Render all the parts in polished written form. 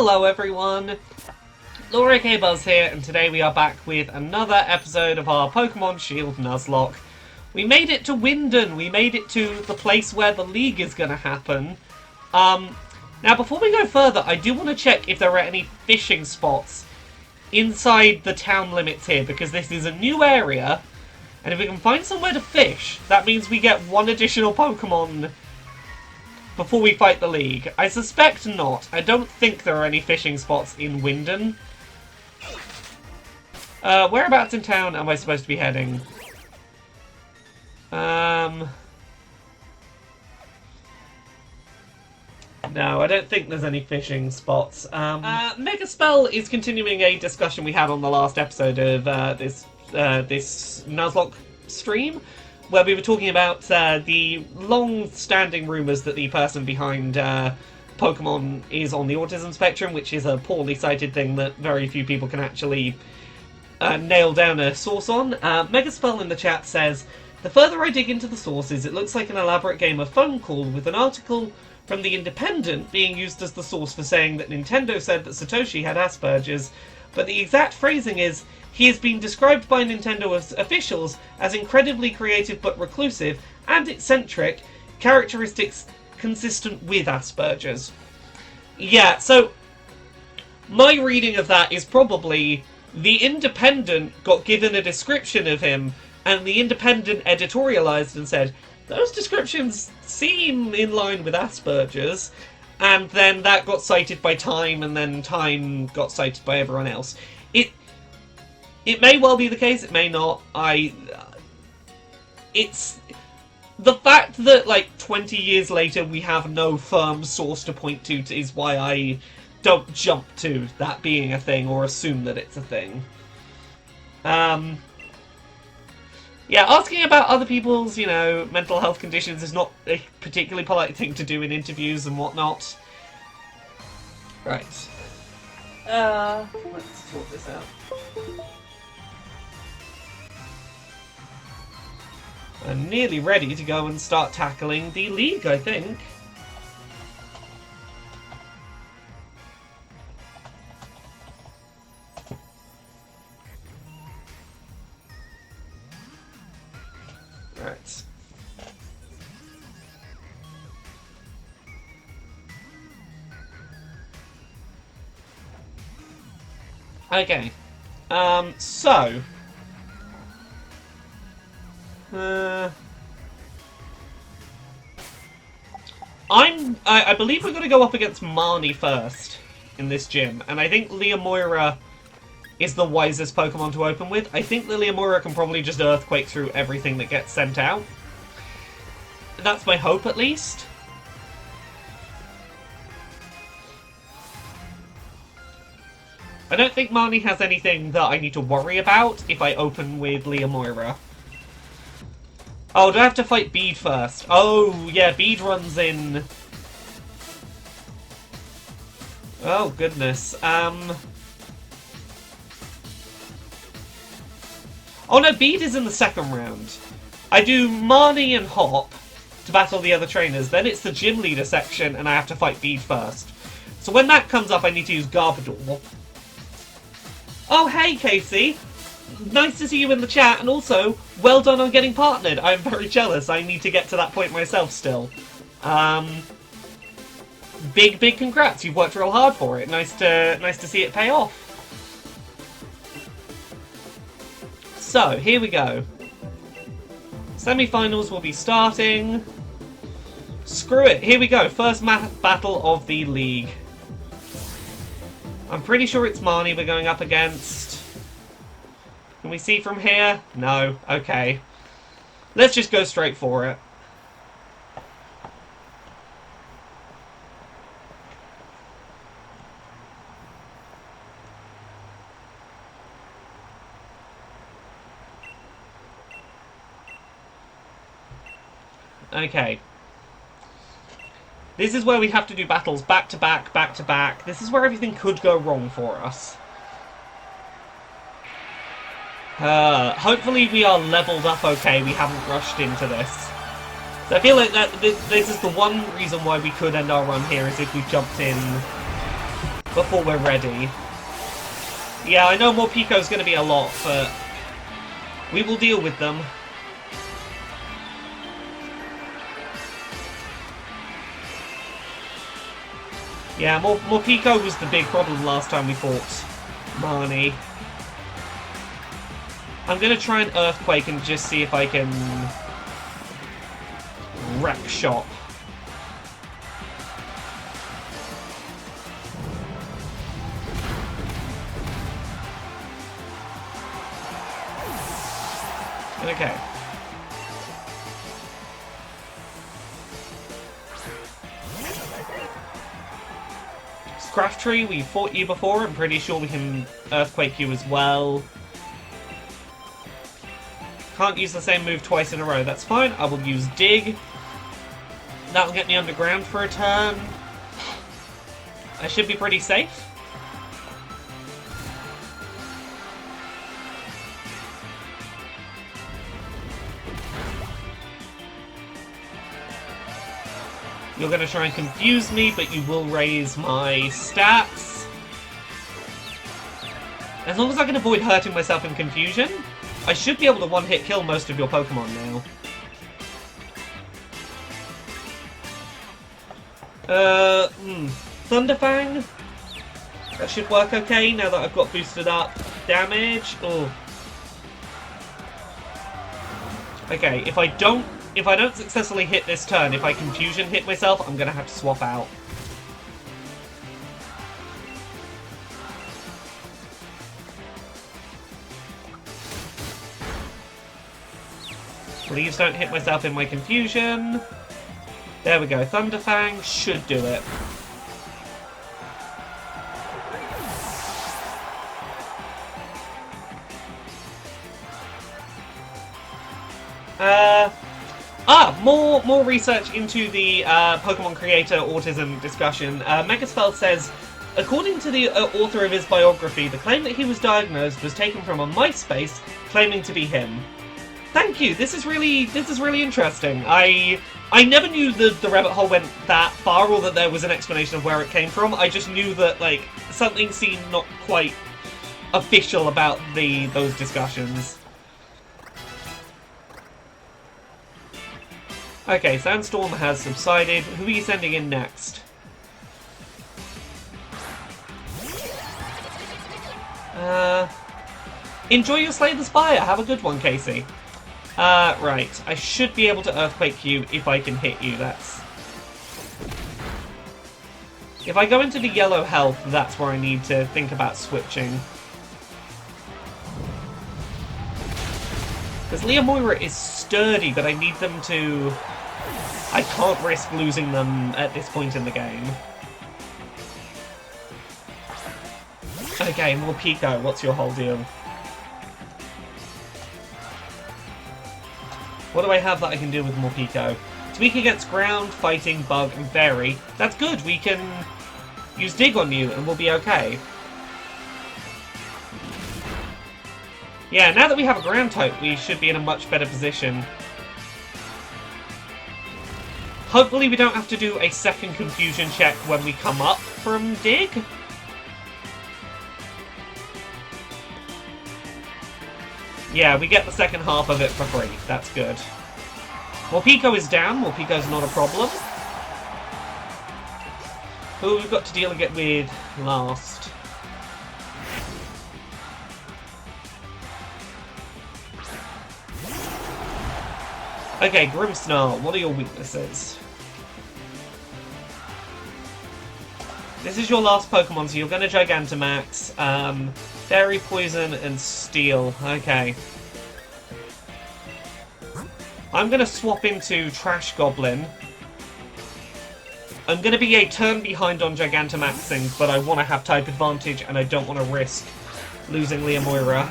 Hello everyone, LauraKBuzzlocke here, and today we are back with another episode of our Pokemon Shield Nuzlocke. We made it to Winden, we made it to the place where the league is going to happen. Now before we go further, I do want to check if there are any fishing spots inside the town limits here, because this is a new area, and if we can find somewhere to fish, that means we get one additional Pokemon before we fight the league. I suspect not. I don't think there are any fishing spots in Winden. Whereabouts in town am I supposed to be heading? No, I don't think there's any fishing spots. Mega Spell is continuing a discussion we had on the last episode of this Nuzlocke stream, where we were talking about the long-standing rumours that the person behind Pokémon is on the autism spectrum, which is a poorly cited thing that very few people can actually nail down a source on. Megaspell in the chat says, "The further I dig into the sources, it looks like an elaborate game of phone call with an article from The Independent being used as the source for saying that Nintendo said that Satoshi had Asperger's, but the exact phrasing is, he has been described by Nintendo officials as incredibly creative but reclusive and eccentric, characteristics consistent with Asperger's." Yeah, so my reading of that is probably The Independent got given a description of him, and The Independent editorialized and said, those descriptions seem in line with Asperger's, and then that got cited by Time, and then Time got cited by everyone else. It may well be the case, it may not. It's the fact that, like, 20 years later we have no firm source to point to is why I don't jump to that being a thing or assume that it's a thing. Yeah, asking about other people's, mental health conditions is not a particularly polite thing to do in interviews and whatnot. Right. Let's sort this out. I'm nearly ready to go and start tackling the league, I think. Right. Okay. So... I believe we're going to go up against Marnie first in this gym, and I think Leomoira is the wisest Pokemon to open with. I think the Leomoira can probably just Earthquake through everything that gets sent out. That's my hope, at least. I don't think Marnie has anything that I need to worry about if I open with Leomoira. Oh, do I have to fight Bede first? Oh, yeah, Bede runs in... Oh, goodness. Oh no, Bede is in the second round. I do Marnie and Hop to battle the other trainers, then it's the gym leader section and I have to fight Bede first. So when that comes up, I need to use Garbodor. Oh, hey, Casey! Nice to see you in the chat, and also, well done on getting partnered. I'm very jealous. I need to get to that point myself still. Big congrats. You've worked real hard for it. Nice to see it pay off. So, here we go. Semi-finals will be starting. Screw it. Here we go. First battle of the league. I'm pretty sure it's Marnie we're going up against. Can we see from here? No. Okay. Let's just go straight for it. Okay. This is where we have to do battles back to back, back to back. This is where everything could go wrong for us. Hopefully we are leveled up okay, we haven't rushed into this. So I feel like that this is the one reason why we could end our run here, is if we jumped in before we're ready. Yeah, I know Morpeko's going to be a lot, but we will deal with them. Yeah, Morpeko was the big problem last time we fought Marnie. I'm going to try an Earthquake and just see if I can wreck shop. Okay. Scraft Tree, we fought you before. I'm pretty sure we can Earthquake you as well. Can't use the same move twice in a row. That's fine. I will use Dig. That'll get me underground for a turn. I should be pretty safe. You're going to try and confuse me, but you will raise my stats. As long as I can avoid hurting myself in confusion, I should be able to one-hit kill most of your Pokemon now. Thunderfang? That should work okay now that I've got boosted up damage. Oh. Okay, if I don't successfully hit this turn, if I confusion hit myself, I'm gonna have to swap out. Please don't hit myself in my confusion. There we go. Thunderfang should do it. More research into the Pokemon creator autism discussion. Megaspell says, according to the author of his biography, the claim that he was diagnosed was taken from a MySpace claiming to be him. Thank you. This is really interesting. I never knew the rabbit hole went that far, or that there was an explanation of where it came from. I just knew that like something seemed not quite official about those discussions. Okay, Sandstorm has subsided. Who are you sending in next? Enjoy your Slay the Spire. Have a good one, Casey. Right. I should be able to Earthquake you if I can hit you. If I go into the yellow health, that's where I need to think about switching. Because Leomoira is sturdy, but I need them to... I can't risk losing them at this point in the game. Okay, Morpeko, what's your whole deal? What do I have that I can do with Morpeko? It's weak against ground, fighting, bug, and fairy. That's good, we can use Dig on you and we'll be okay. Yeah, now that we have a ground type, we should be in a much better position. Hopefully we don't have to do a second confusion check when we come up from Dig. Yeah, we get the second half of it for free. That's good. Morpeko is down. Morpeko's not a problem. Who we've got to deal with last? Okay, Grimmsnarl, what are your weaknesses? This is your last Pokemon, so you're going to Gigantamax. Fairy, Poison, and Steel. Okay. I'm going to swap into Trash Goblin. I'm going to be a turn behind on Gigantamaxing, but I want to have type advantage, and I don't want to risk losing Leomoira.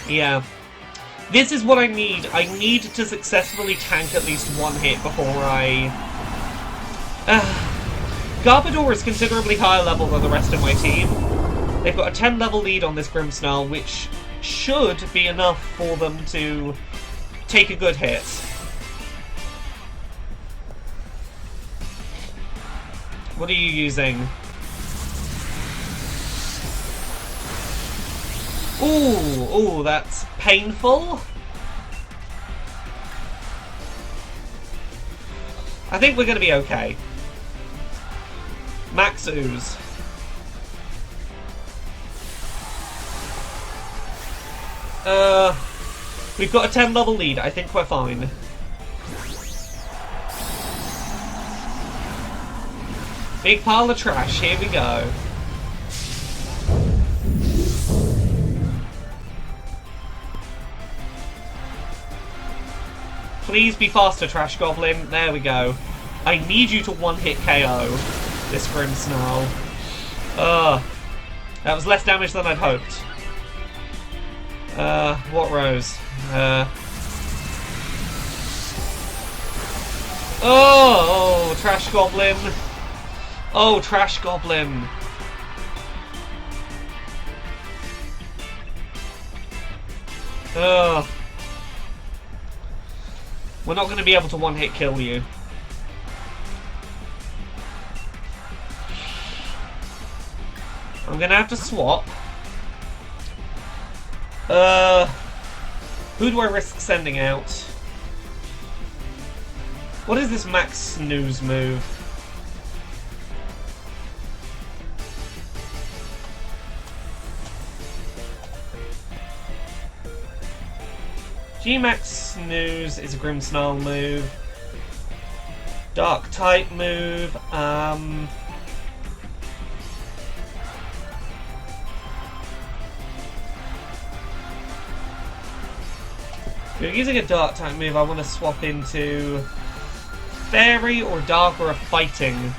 Yeah. This is what I need. I need to successfully tank at least one hit before I... Garbodor is considerably higher level than the rest of my team. They've got a 10 level lead on this Grimmsnarl, which should be enough for them to take a good hit. What are you using? Ooh, that's painful. I think we're going to be okay. Max Ooze. We've got a 10 level lead. I think we're fine. Big pile of trash. Here we go. Please be faster, Trash Goblin. There we go. I need you to one-hit KO this Grimmsnarl. That was less damage than I'd hoped. What rose? Oh, Trash Goblin. Oh, Trash Goblin. We're not going to be able to one-hit kill you. I'm going to have to swap. Who do I risk sending out? What is this Max Snooze move? G-Max Snooze is a Grimmsnarl move. Dark type move. If you're using a dark type move, I want to swap into Fairy or Dark or a Fighting.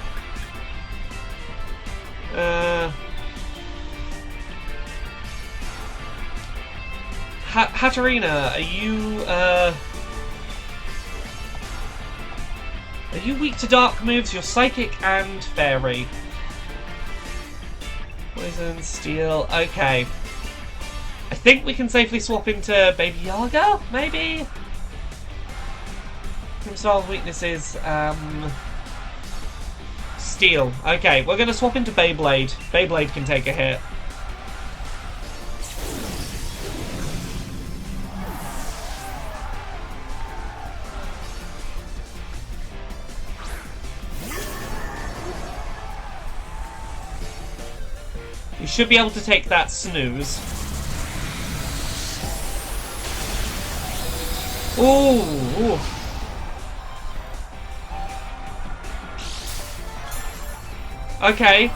Hatterina, are you weak to dark moves? You're Psychic and Fairy. Poison, Steel, okay. I think we can safely swap into Baby Yaga, maybe? Grimmsnarl weaknesses, Steel. Okay, we're gonna swap into Beyblade. Beyblade can take a hit. You should be able to take that Snooze. Ooh. Okay.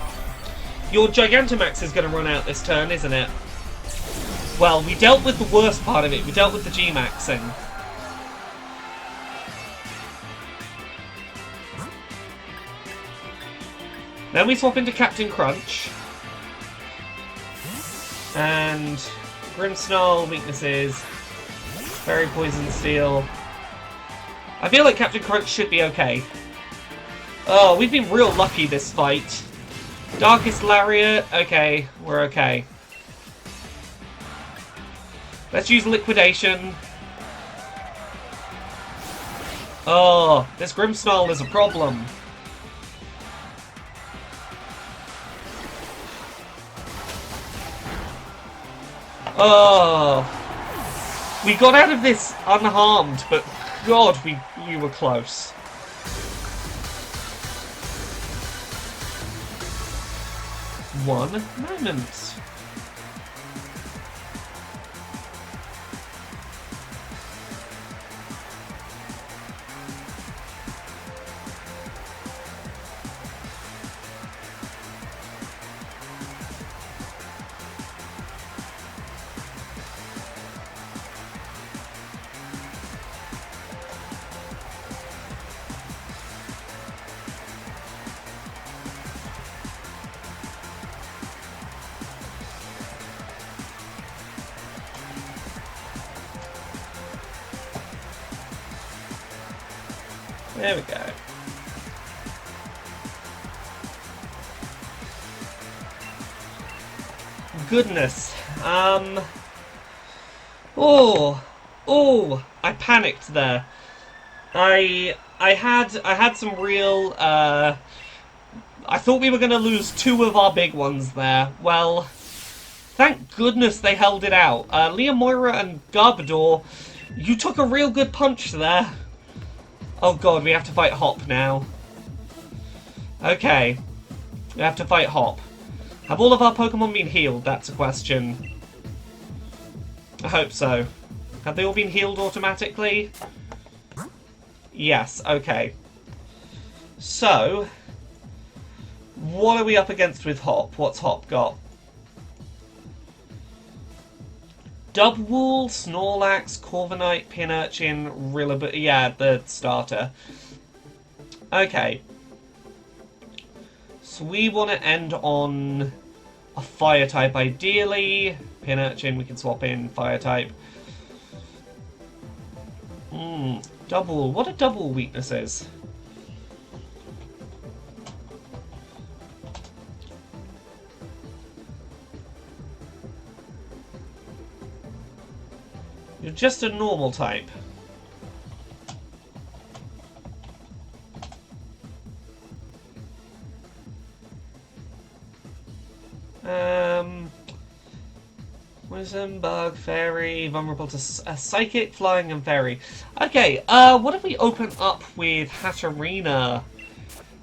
Your Gigantamax is going to run out this turn, isn't it? Well, we dealt with the worst part of it. We dealt with the G-Maxing. Then we swap into Captain Crunch. And Grimmsnarl weaknesses. Fairy, Poison, Steel. I feel like Captain Crunch should be okay. Oh, we've been real lucky this fight. Darkest Lariat. Okay, we're okay. Let's use Liquidation. Oh, this Grimmsnarl is a problem. Oh, we got out of this unharmed, but God, we were close. One moment. There we go. goodness. Oh, I panicked there. I had some real, I thought we were going to lose two of our big ones there. Well, thank goodness they held it out. Leomora and Garbodor, you took a real good punch there. Oh god, we have to fight Hop now. Okay. We have to fight Hop. Have all of our Pokemon been healed? That's a question. I hope so. Have they all been healed automatically? Yes, okay. So, what are we up against with Hop? What's Hop got? Dubwool, Snorlax, Corviknight, Pinurchin, Rillaboom. Yeah, the starter. Okay. So we want to end on a fire type ideally. Pinurchin, we can swap in fire type. Dubwool. What are Dubwool weaknesses? You're just a normal type. Wisdom, Bug, Fairy, vulnerable to Psychic, Flying, and Fairy. Okay, what if we open up with Hatterena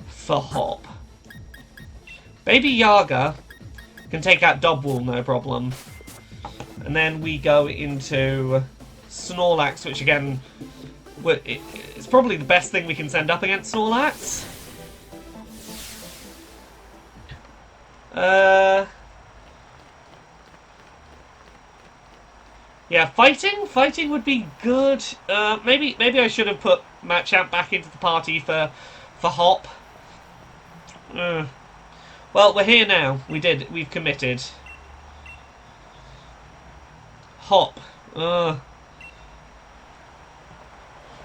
for Hop? Baby Yaga can take out Dubwool, no problem. And then we go into Snorlax, which again, it's probably the best thing we can send up against Snorlax. Yeah, fighting would be good. Maybe I should have put Machamp back into the party for Hop. Well, we're here now. We've committed. Hop.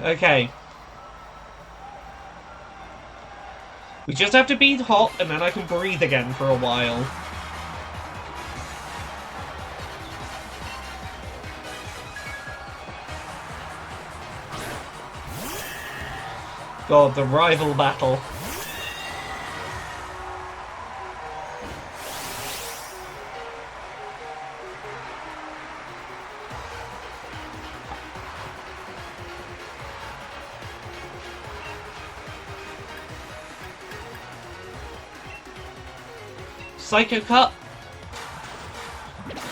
Okay. We just have to beat Hop, and then I can breathe again for a while. God, the rival battle. Psycho Cut.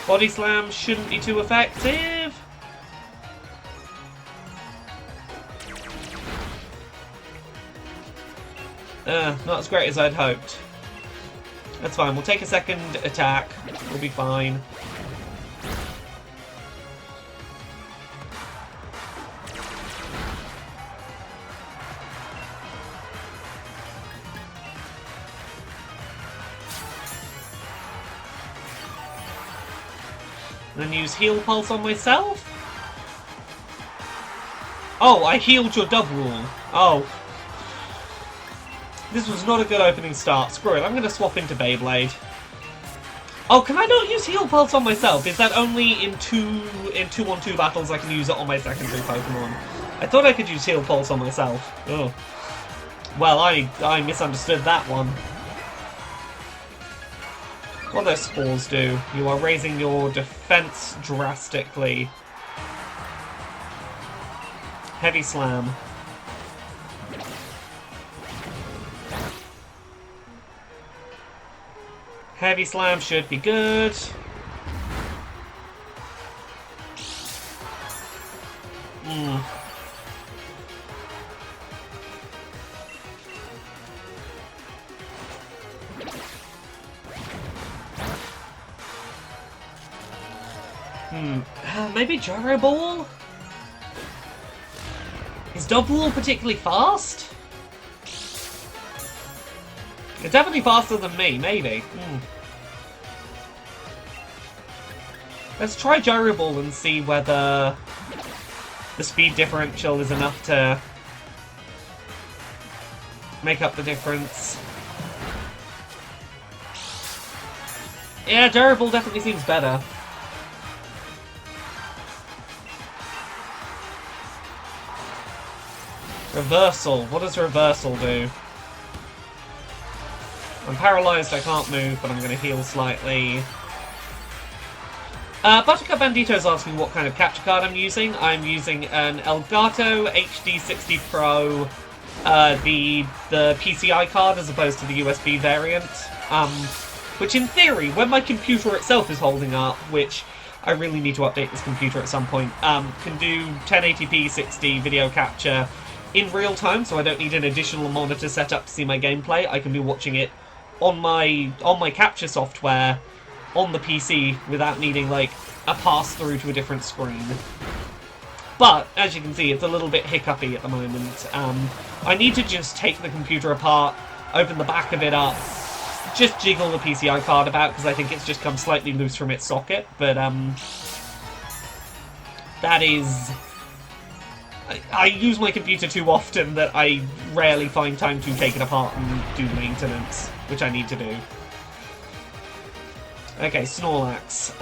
Body Slam shouldn't be too effective. Not as great as I'd hoped. That's fine, we'll take a second attack. We'll be fine. Then use Heal Pulse on myself. Oh, I healed your Dubwool. Oh. This was not a good opening start. Screw it, I'm going to swap into Beyblade. Oh, can I not use Heal Pulse on myself? Is that only in 2-on-2 battles I can use it on my secondary Pokemon? I thought I could use Heal Pulse on myself. Oh. Well, I misunderstood that one. What do those spores do? You are raising your defense drastically. Heavy Slam. Heavy Slam should be good. Maybe Gyro Ball? Is Dubwool particularly fast? It's definitely faster than me, maybe. Let's try Gyro Ball and see whether the speed differential is enough to make up the difference. Yeah, durable definitely seems better. Reversal. What does reversal do? I'm paralysed, I can't move, but I'm going to heal slightly. Buttercup Bandito's asking what kind of capture card I'm using. I'm using an Elgato HD60 Pro, the PCI card as opposed to the USB variant. Which in theory, when my computer itself is holding up, which I really need to update this computer at some point, can do 1080p 60 video capture in real time, so I don't need an additional monitor setup to see my gameplay. I can be watching it on my capture software on the PC without needing like a pass through to a different screen. But as you can see, it's a little bit hiccupy at the moment. I need to just take the computer apart, open the back of it up, just jiggle the PCI card about because I think it's just come slightly loose from its socket. But that is. I use my computer too often that I rarely find time to take it apart and do maintenance, which I need to do. Okay, Snorlax.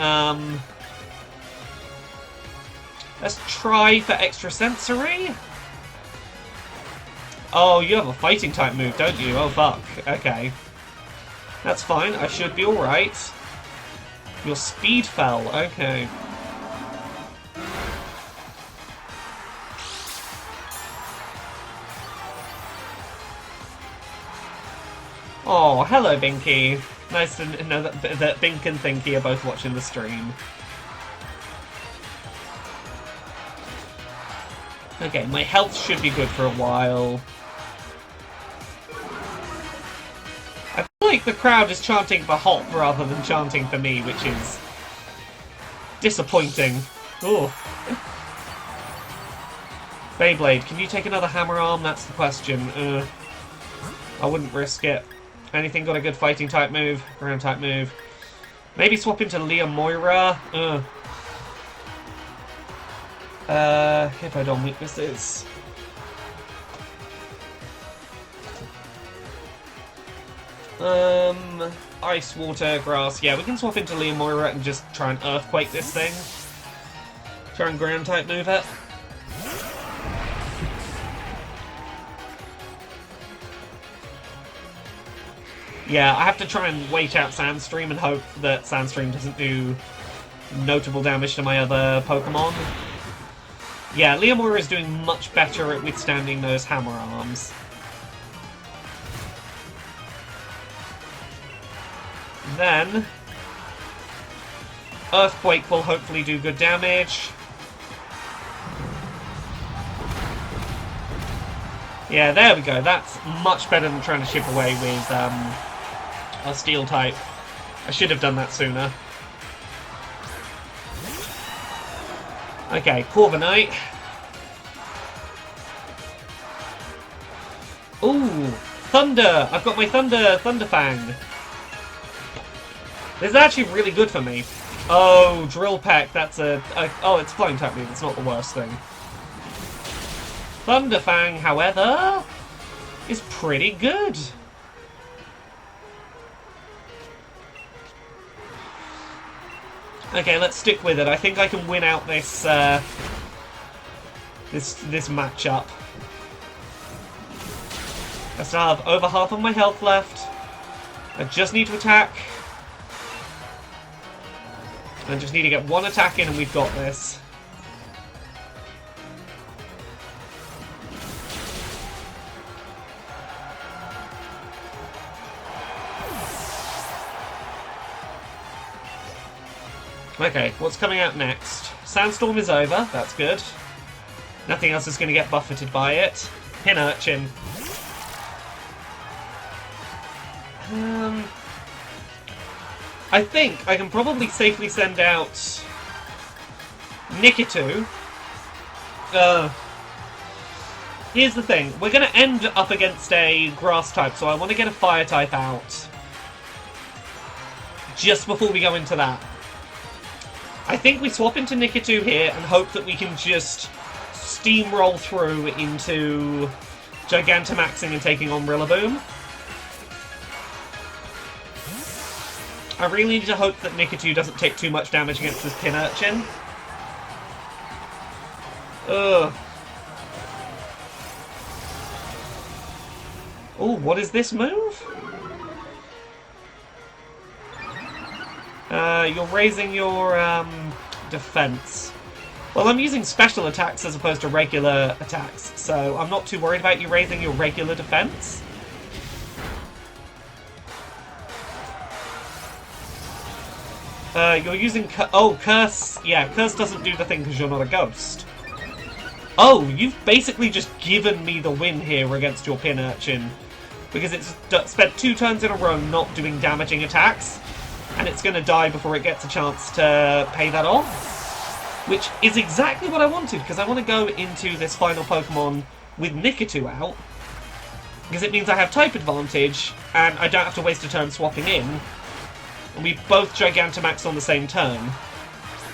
Let's try for extrasensory. Oh, you have a fighting type move, don't you? Oh, fuck. Okay. That's fine, I should be alright. Your speed fell, okay. Oh, hello, Binky. Nice to know that Bink and Thinky are both watching the stream. Okay, my health should be good for a while. I feel like the crowd is chanting for Hop rather than chanting for me, which is disappointing. Ooh. Beyblade, can you take another hammer arm? That's the question. I wouldn't risk it. Anything got a good fighting type move? Ground type move? Maybe swap into Leomoira? Hippodon weaknesses. Ice, water, grass. Yeah, we can swap into Leomoira and just try and earthquake this thing. Try and ground type move it. Yeah, I have to try and wait out Sandstream and hope that Sandstream doesn't do notable damage to my other Pokemon. Yeah, Leomora is doing much better at withstanding those hammer arms. Then Earthquake will hopefully do good damage. Yeah, there we go. That's much better than trying to chip away with a Steel type. I should have done that sooner. Okay, Corviknight. Ooh, Thunder! I've got my Thunder Fang. This is actually really good for me. Oh, Drill Peck, that's oh, it's flying type move, it's not the worst thing. Thunder Fang, however, is pretty good. Okay, let's stick with it. I think I can win out this this matchup. I still have over half of my health left. I just need to attack. I just need to get one attack in and we've got this. Okay, what's coming out next? Sandstorm is over, that's good. Nothing else is going to get buffeted by it. Pin Urchin. I think I can probably safely send out Nikitu. Here's the thing, we're going to end up against a grass type, so I want to get a fire type out just before we go into that. I think we swap into Nikitu here and hope that we can just steamroll through into Gigantamaxing and taking on Rillaboom. I really need to hope that Nikitu doesn't take too much damage against this Pin Urchin. Ugh. Oh, what is this move? You're raising your defense. Well, I'm using special attacks as opposed to regular attacks, so I'm not too worried about you raising your regular defense. You're using... Curse... Yeah, Curse doesn't do the thing because you're not a ghost. Oh, you've basically just given me the win here against your Pin Urchin. Because it's spent 2 turns in a row not doing damaging attacks. And it's going to die before it gets a chance to pay that off. Which is exactly what I wanted, because I want to go into this final Pokemon with Nikitu out. Because it means I have type advantage, and I don't have to waste a turn swapping in. And we both Gigantamax on the same turn.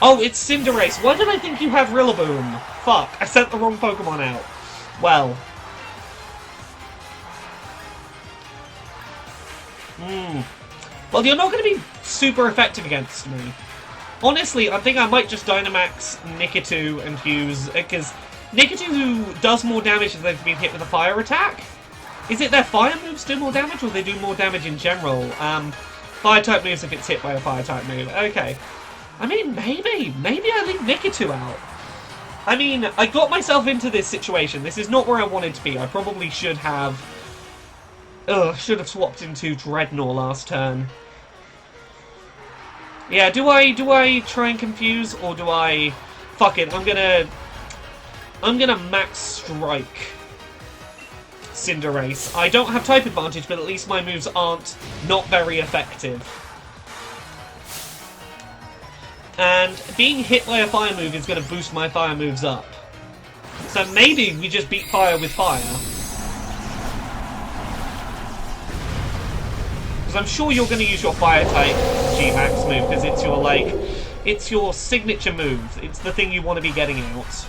Oh, it's Cinderace. Why did I think you had Rillaboom? Fuck, I sent the wrong Pokemon out. Well. Well, you're not going to be super effective against me. Honestly, I think I might just Dynamax Nikitu and use... Because Nikitu does more damage if they've been hit with a fire attack. Is it their fire moves do more damage, or they do more damage in general? Fire-type moves if it's hit by a fire-type move. Okay. I mean, maybe. Maybe I leave Nikitu out. I mean, I got myself into this situation. This is not where I wanted to be. I probably should have... should have swapped into Dreadnought last turn. Yeah, do I try and confuse, or do I... Fuck it, I'm gonna Max Strike Cinderace. I don't have type advantage, but at least my moves aren't not very effective. And being hit by a fire move is going to boost my fire moves up. So maybe we just beat fire with fire. Because I'm sure you're going to use your fire-type G-Max move, because it's your, like... It's your signature move. It's the thing you want to be getting out.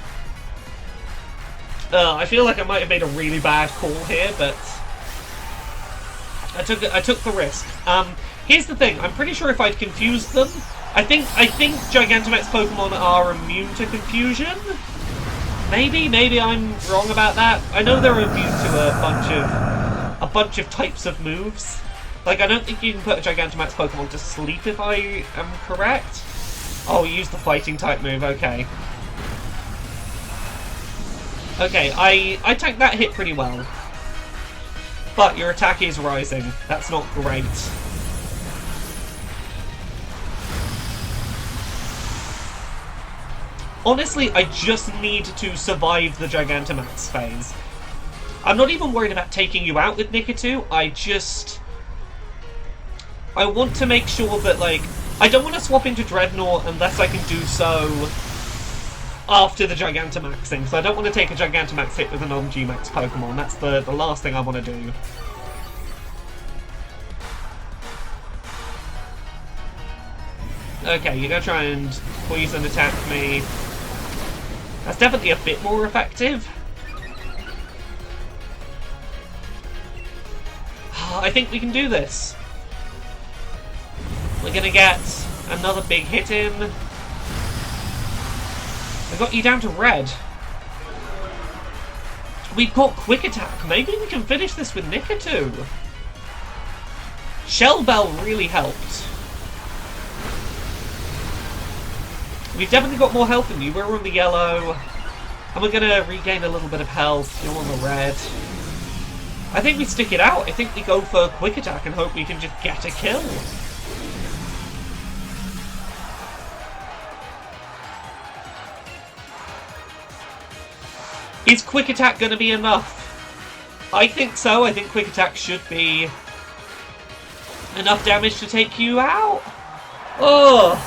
I feel like I might have made a really bad call here, but... I took the risk. Here's the thing. I'm pretty sure if I'd confused them... I think Gigantamax Pokemon are immune to confusion? Maybe I'm wrong about that. I know they're immune to a bunch of types of moves. Like, I don't think you can put a Gigantamax Pokemon to sleep if I am correct. Oh, you used the fighting type move, okay. Okay, I tanked that hit pretty well. But your attack is rising. That's not great. Honestly, I just need to survive the Gigantamax phase. I'm not even worried about taking you out with Nikitu, I want to make sure that, like... I don't want to swap into Dreadnought unless I can do so after the Gigantamaxing, because I don't want to take a Gigantamax hit with a non-G-Max Pokemon. That's the last thing I want to do. Okay, you're going to try and poison attack me. That's definitely a bit more effective. I think we can do this. We're going to get another big hit in. I got you down to red. We've got Quick Attack. Maybe we can finish this with Nikitu. Shell Bell really helped. We've definitely got more health than you. We're on the yellow. And we're going to regain a little bit of health. You're on the red. I think we stick it out. I think we go for Quick Attack and hope we can just get a kill. Is Quick Attack going to be enough? I think so. I think Quick Attack should be enough damage to take you out. Oh!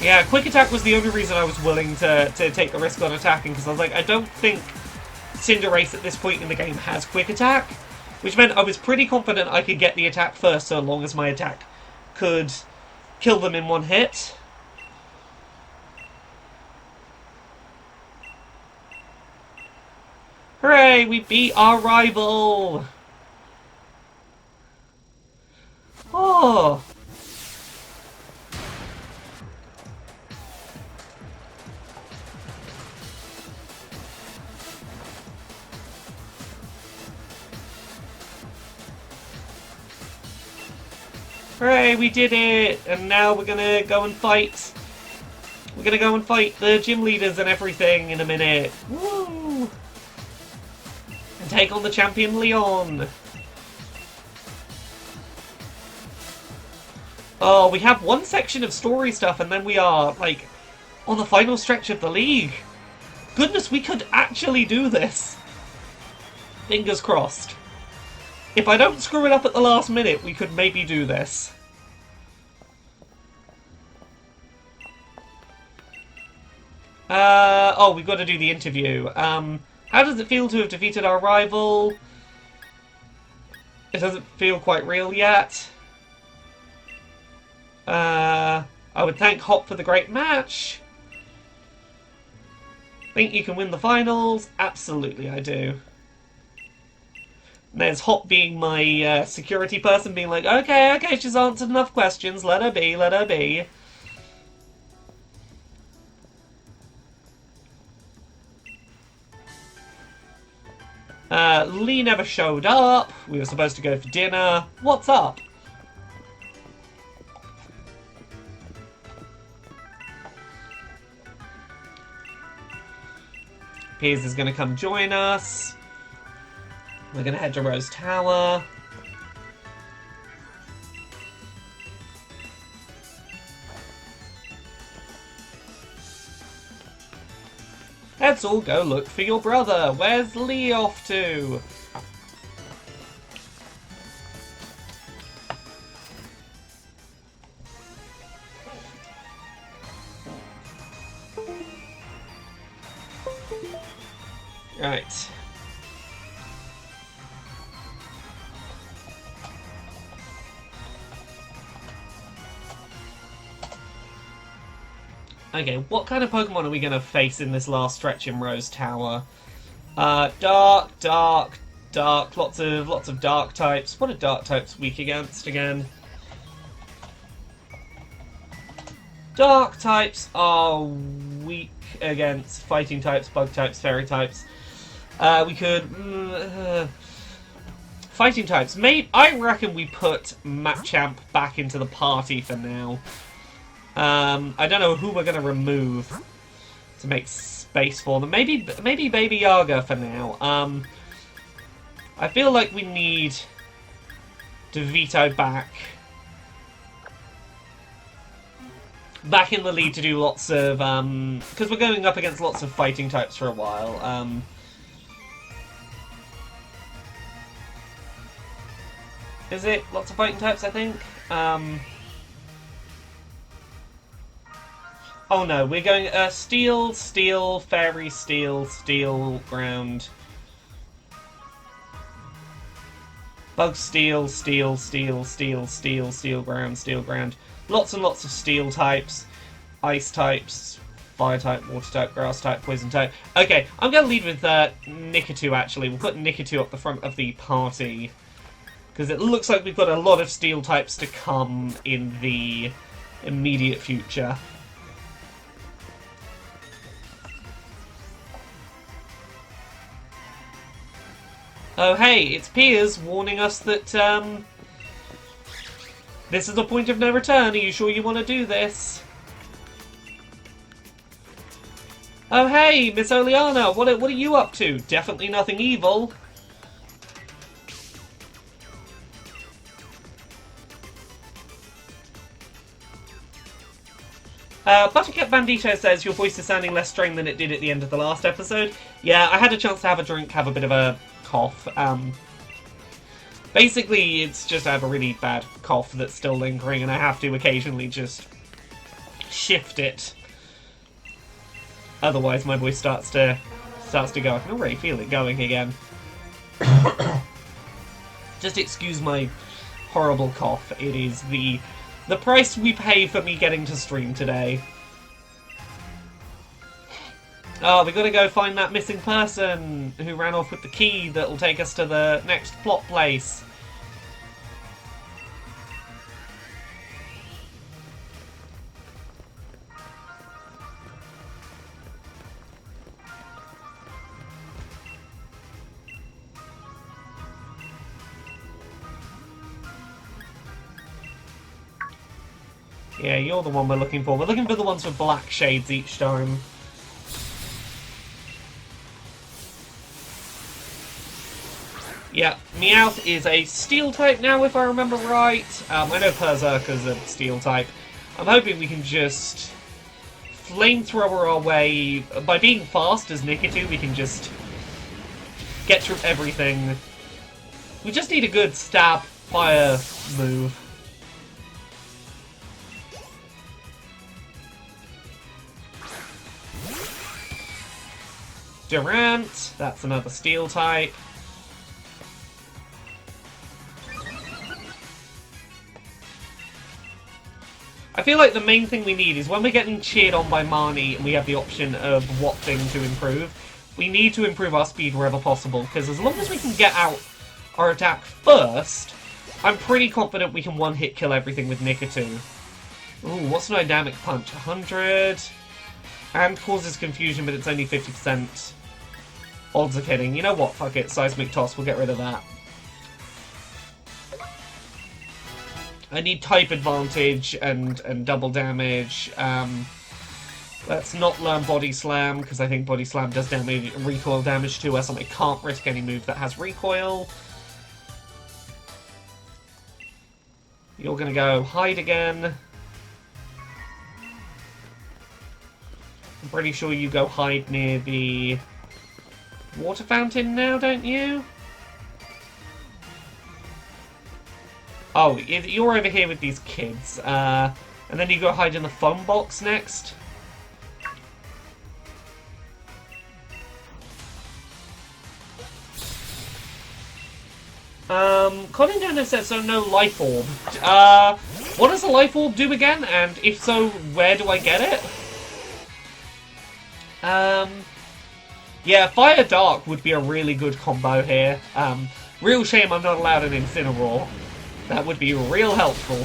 Yeah, Quick Attack was the only reason I was willing to take the risk on attacking, because I was like, I don't think Cinderace at this point in the game has Quick Attack, which meant I was pretty confident I could get the attack first so long as my attack could kill them in one hit. Hooray! We beat our rival! Oh! Hooray, we did it! And now we're gonna go and fight. We're gonna go and fight the gym leaders and everything in a minute. Woo! And take on the champion Leon. Oh, we have one section of story stuff and then we are, like, on the final stretch of the league. Goodness, we could actually do this. Fingers crossed. If I don't screw it up at the last minute, we could maybe do this. Oh, we've got to do the interview. How does it feel to have defeated our rival? It doesn't feel quite real yet. I would thank Hop for the great match. Think you can win the finals? Absolutely, I do. And there's Hop being my security person, being like, okay, she's answered enough questions, let her be, let her be. Lee never showed up. We were supposed to go for dinner. What's up? Piers is going to come join us. We're going to head to Rose Tower. Let's all go look for your brother. Where's Lee off to? Right. Okay, what kind of Pokemon are we going to face in this last stretch in Rose Tower? Dark, lots of dark types. What are dark types weak against again? Dark types are weak against fighting types, bug types, fairy types. We could... fighting types. I reckon we put Machamp back into the party for now. I don't know who we're going to remove to make space for them. Maybe Baby Yaga for now. I feel like we need DeVito back in the lead to do lots of... because we're going up against lots of fighting types for a while. Is it lots of fighting types, I think? Oh no, we're going Steel, Steel, Fairy, Steel, Steel, Ground. Bug, Steel, Steel, Steel, Steel, Steel, Steel, Ground, Steel, Ground. Lots and lots of Steel types, Ice types, Fire type, Water type, Grass type, Poison type. Okay, I'm going to lead with Nikitu actually. We'll put Nikitu up the front of the party. Because it looks like we've got a lot of Steel types to come in the immediate future. Oh hey, it's Piers warning us that this is a point of no return. Are you sure you want to do this? Oh hey, Miss Oleana, what are you up to? Definitely nothing evil. Buttercup Bandito says, your voice is sounding less strained than it did at the end of the last episode. Yeah, I had a chance to have a drink, have a bit of a cough. Basically, it's just I have a really bad cough that's still lingering, and I have to occasionally just shift it. Otherwise, my voice starts to go. I can already feel it going again. Just excuse my horrible cough. It is the price we pay for me getting to stream today. Oh, we gotta go find that missing person who ran off with the key that will take us to the next plot place. Yeah, you're the one we're looking for. We're looking for the ones with black shades each time. Yeah, Meowth is a steel type now, if I remember right. I know Berserker's a steel type. I'm hoping we can just flamethrower our way. By being fast as Nikitu, we can just get through everything. We just need a good stab fire move. Durant, that's another steel type. I feel like the main thing we need is when we're getting cheered on by Marnie and we have the option of what thing to improve, we need to improve our speed wherever possible, because as long as we can get out our attack first, I'm pretty confident we can one-hit kill everything with Nikitu. Ooh, what's an dynamic punch? 100... and causes confusion, but it's only 50%. Odds of hitting. You know what? Fuck it. Seismic Toss. We'll get rid of that. I need type advantage and double damage. Let's not learn Body Slam, because I think Body Slam does damage, recoil damage to us, and I can't risk any move that has recoil. You're gonna go hide again. I'm pretty sure you go hide near the water fountain now, don't you? Oh, you're over here with these kids. And then you go hide in the phone box next. Colin Dano says so, no life orb. What does a life orb do again? And if so, where do I get it? Yeah, Fire Dark would be a really good combo here. Real shame I'm not allowed an Incineroar. That would be real helpful.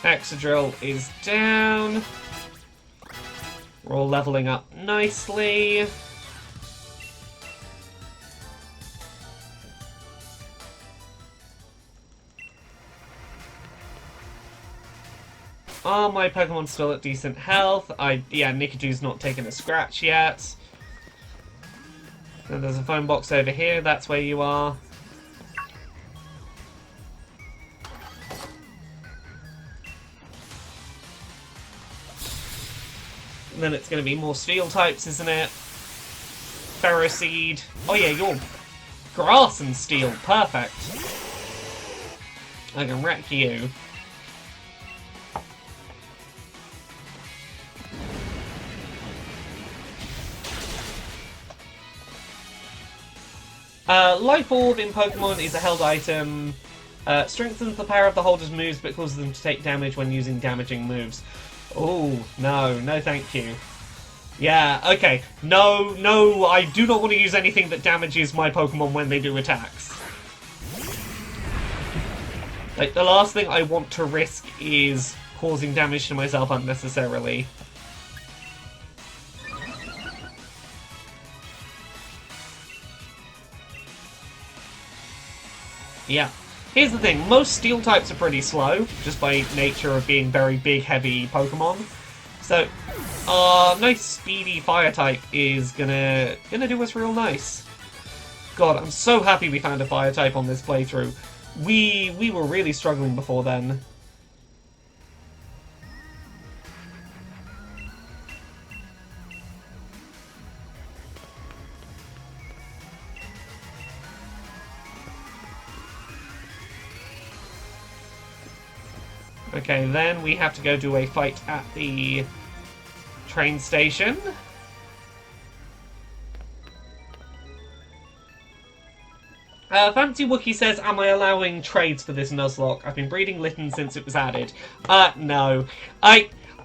Excadrill is down. We're all leveling up nicely. Are my Pokemon still at decent health? Yeah, Nikitu's not taken a scratch yet. And there's a phone box over here, that's where you are. And then it's going to be more steel types, isn't it? Ferroseed. Oh yeah, you're grass and steel. Perfect. I can wreck you. Life Orb in Pokemon is a held item. Strengthens the power of the holder's moves, but causes them to take damage when using damaging moves. Oh, no. No, thank you. Yeah, okay. No, I do not want to use anything that damages my Pokemon when they do attacks. Like, the last thing I want to risk is causing damage to myself unnecessarily. Yeah. Here's the thing, most steel types are pretty slow, just by nature of being very big, heavy Pokemon. So, nice speedy fire type is gonna do us real nice. God, I'm so happy we found a fire type on this playthrough. We were really struggling before then. Okay, then we have to go do a fight at the train station. Fancy Wookie says, am I allowing trades for this Nuzlocke? I've been breeding Litten since it was added. No.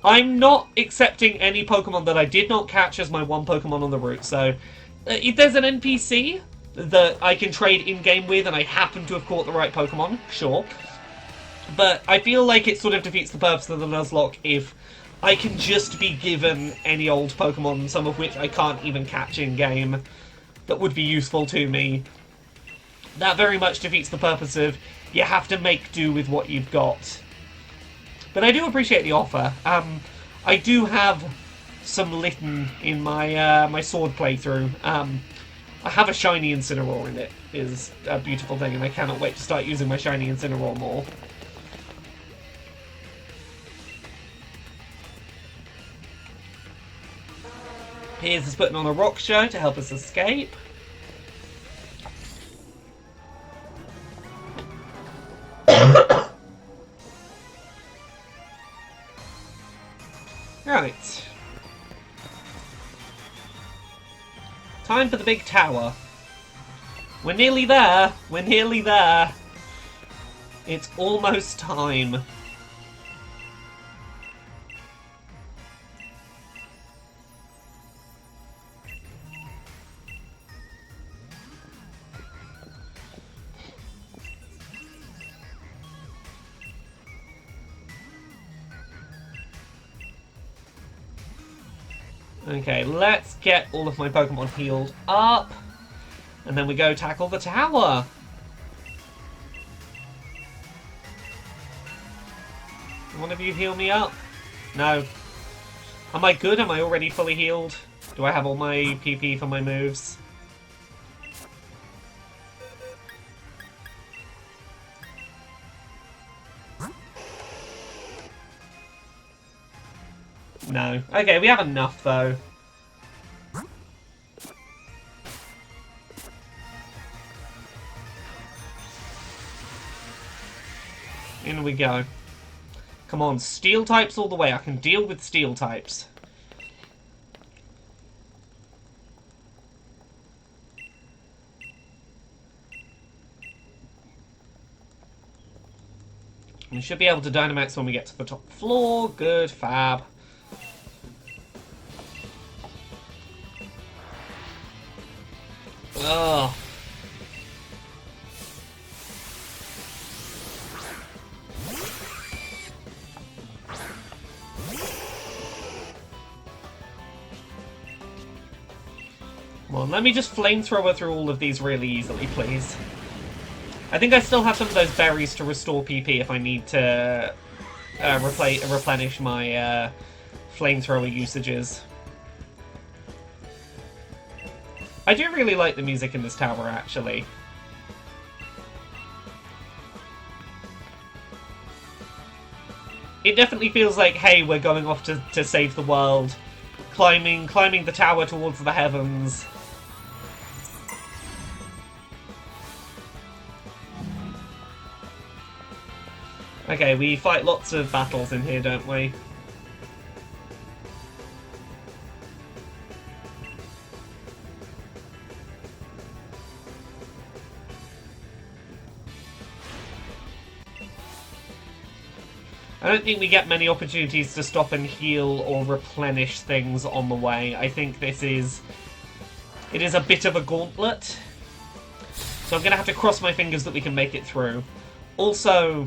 I'm not accepting any Pokemon that I did not catch as my one Pokemon on the route, so if there's an NPC that I can trade in-game with and I happen to have caught the right Pokemon, sure. But I feel like it sort of defeats the purpose of the Nuzlocke if I can just be given any old Pokemon, some of which I can't even catch in-game, that would be useful to me. That very much defeats the purpose of you have to make do with what you've got. But I do appreciate the offer. I do have some Litten in my my sword playthrough. I have a shiny Incineroar in it, is a beautiful thing, and I cannot wait to start using my shiny Incineroar more. Piers is putting on a rock show to help us escape. Right. Time for the big tower. We're nearly there. We're nearly there. It's almost time. Okay, let's get all of my Pokemon healed up. And then we go tackle the tower. One of you heal me up? No. Am I good? Am I already fully healed? Do I have all my PP for my moves? No. Okay, we have enough, though. In we go. Come on, steel types all the way. I can deal with steel types. We should be able to Dynamax when we get to the top floor. Good, fab. Ugh. Come on, let me just flamethrower through all of these really easily, please. I think I still have some of those berries to restore PP if I need to replenish my flamethrower usages. I do really like the music in this tower, actually. It definitely feels like, hey, we're going off to save the world. Climbing the tower towards the heavens. Okay, we fight lots of battles in here, don't we? I don't think we get many opportunities to stop and heal or replenish things on the way. I think it is a bit of a gauntlet. So I'm going to have to cross my fingers that we can make it through. Also,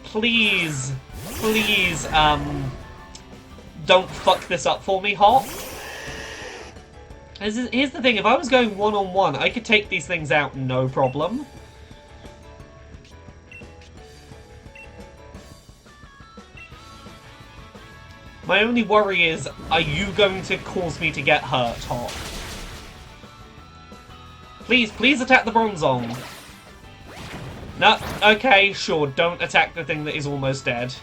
please, don't fuck this up for me, Hop. Here's the thing, if I was going one-on-one, I could take these things out no problem. My only worry is, are you going to cause me to get hurt, Hop? Please attack the Bronzong. No, okay, sure, don't attack the thing that is almost dead.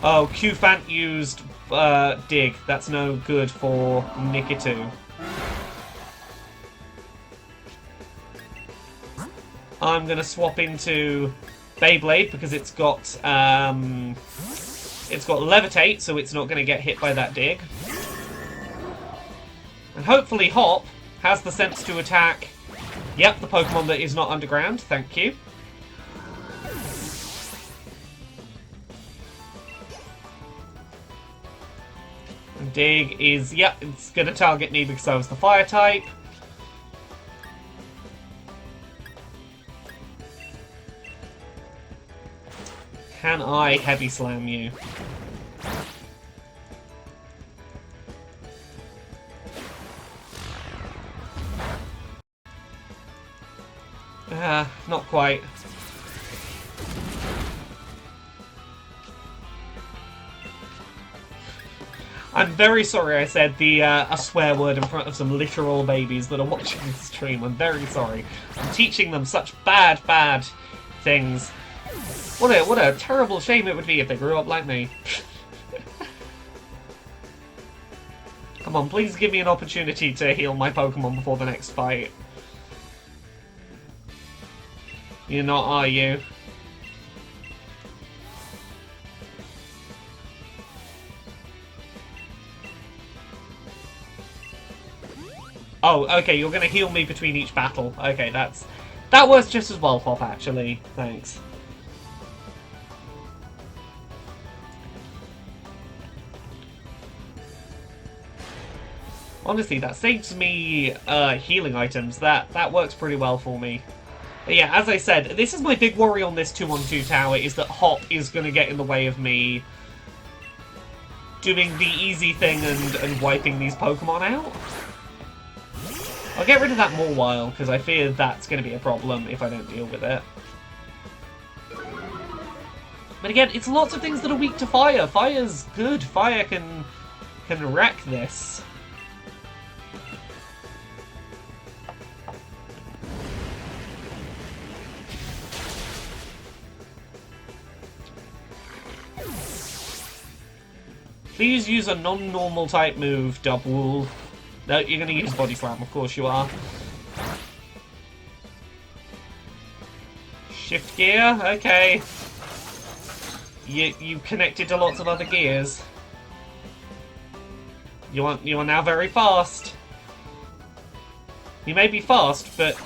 Oh, Q-Fant used Dig. That's no good for Nikitu. I'm gonna swap into Beyblade because it's got Levitate, so it's not going to get hit by that dig. And hopefully Hop has the sense to attack, yep, the Pokemon that is not underground. Thank you. And Dig is, yep, it's going to target me because I was the fire type. Can I heavy slam you? Not quite. I'm very sorry I said a swear word in front of some literal babies that are watching this stream. I'm very sorry. I'm teaching them such bad things. What a terrible shame it would be if they grew up like me. Come on, please give me an opportunity to heal my Pokemon before the next fight. You're not, are you? Oh, okay, you're gonna heal me between each battle. Okay, that works just as well, Hop, actually. Thanks. Honestly, that saves me healing items. That works pretty well for me. But yeah, as I said, this is my big worry on this 2-on-2 tower, is that Hop is going to get in the way of me doing the easy thing and wiping these Pokemon out. I'll get rid of that Mawile, because I fear that's going to be a problem if I don't deal with it. But again, it's lots of things that are weak to fire. Fire's good. Fire can wreck this. Please use a non-normal type move, Double. No, you're going to use Body Slam, of course you are. Shift gear? Okay. You connected to lots of other gears. You are now very fast. You may be fast, but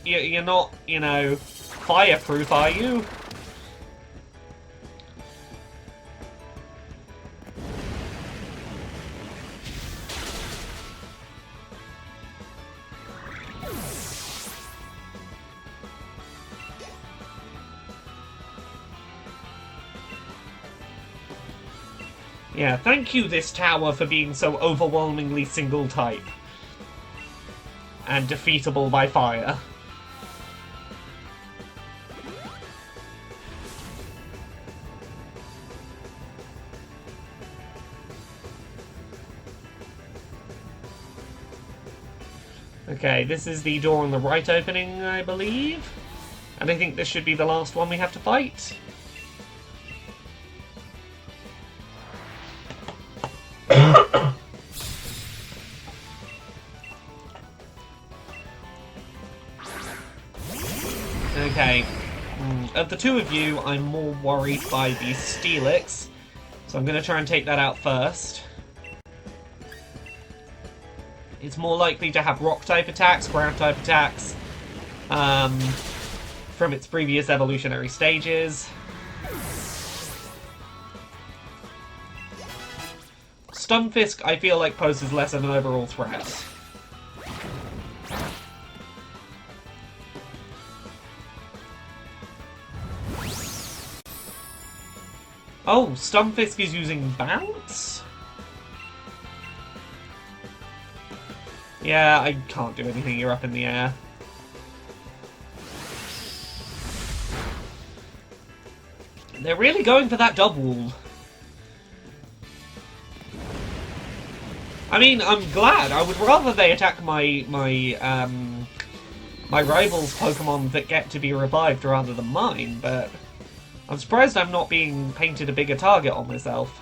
you're not, you know, fireproof, are you? Yeah, thank you, this tower, for being so overwhelmingly single type. And defeatable by fire. Okay, this is the door on the right opening, I believe. And I think this should be the last one we have to fight. Okay, of the two of you, I'm more worried by the Steelix, so I'm going to try and take that out first. It's more likely to have rock-type attacks, ground-type attacks, from its previous evolutionary stages. Stunfisk, I feel like, poses less of an overall threat. Oh, Stunfisk is using Bounce? Yeah, I can't do anything, you're up in the air. They're really going for that double. I mean, I'm glad. I would rather they attack my rival's Pokemon that get to be revived rather than mine, but I'm surprised I'm not being painted a bigger target on myself.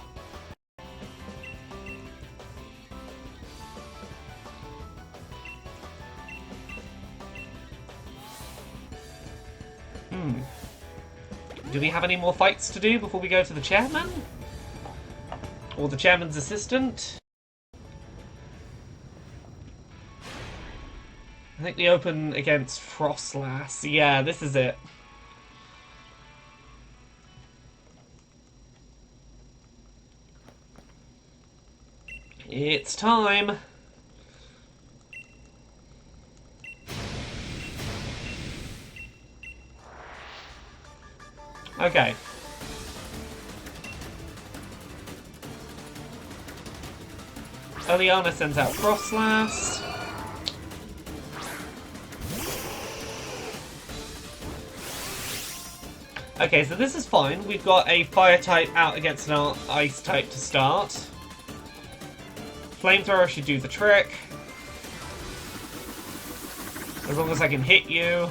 Do we have any more fights to do before we go to the chairman? Or the chairman's assistant? I think we open against Frostlass. Yeah, this is it. It's time. Okay. Eliana sends out Frostlass. Okay, so this is fine. We've got a fire type out against an ice type to start. Flamethrower should do the trick. As long as I can hit you.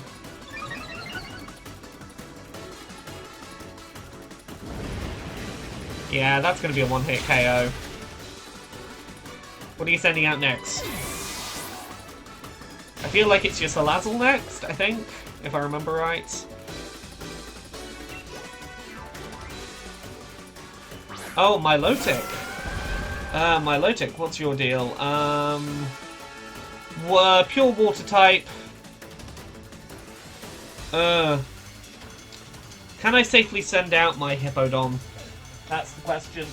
Yeah, that's going to be a one-hit KO. What are you sending out next? I feel like it's your Salazzle next, I think, if I remember right. Oh, Milotic. Milotic, what's your deal? Pure water type. Can I safely send out my Hippowdon? That's the question.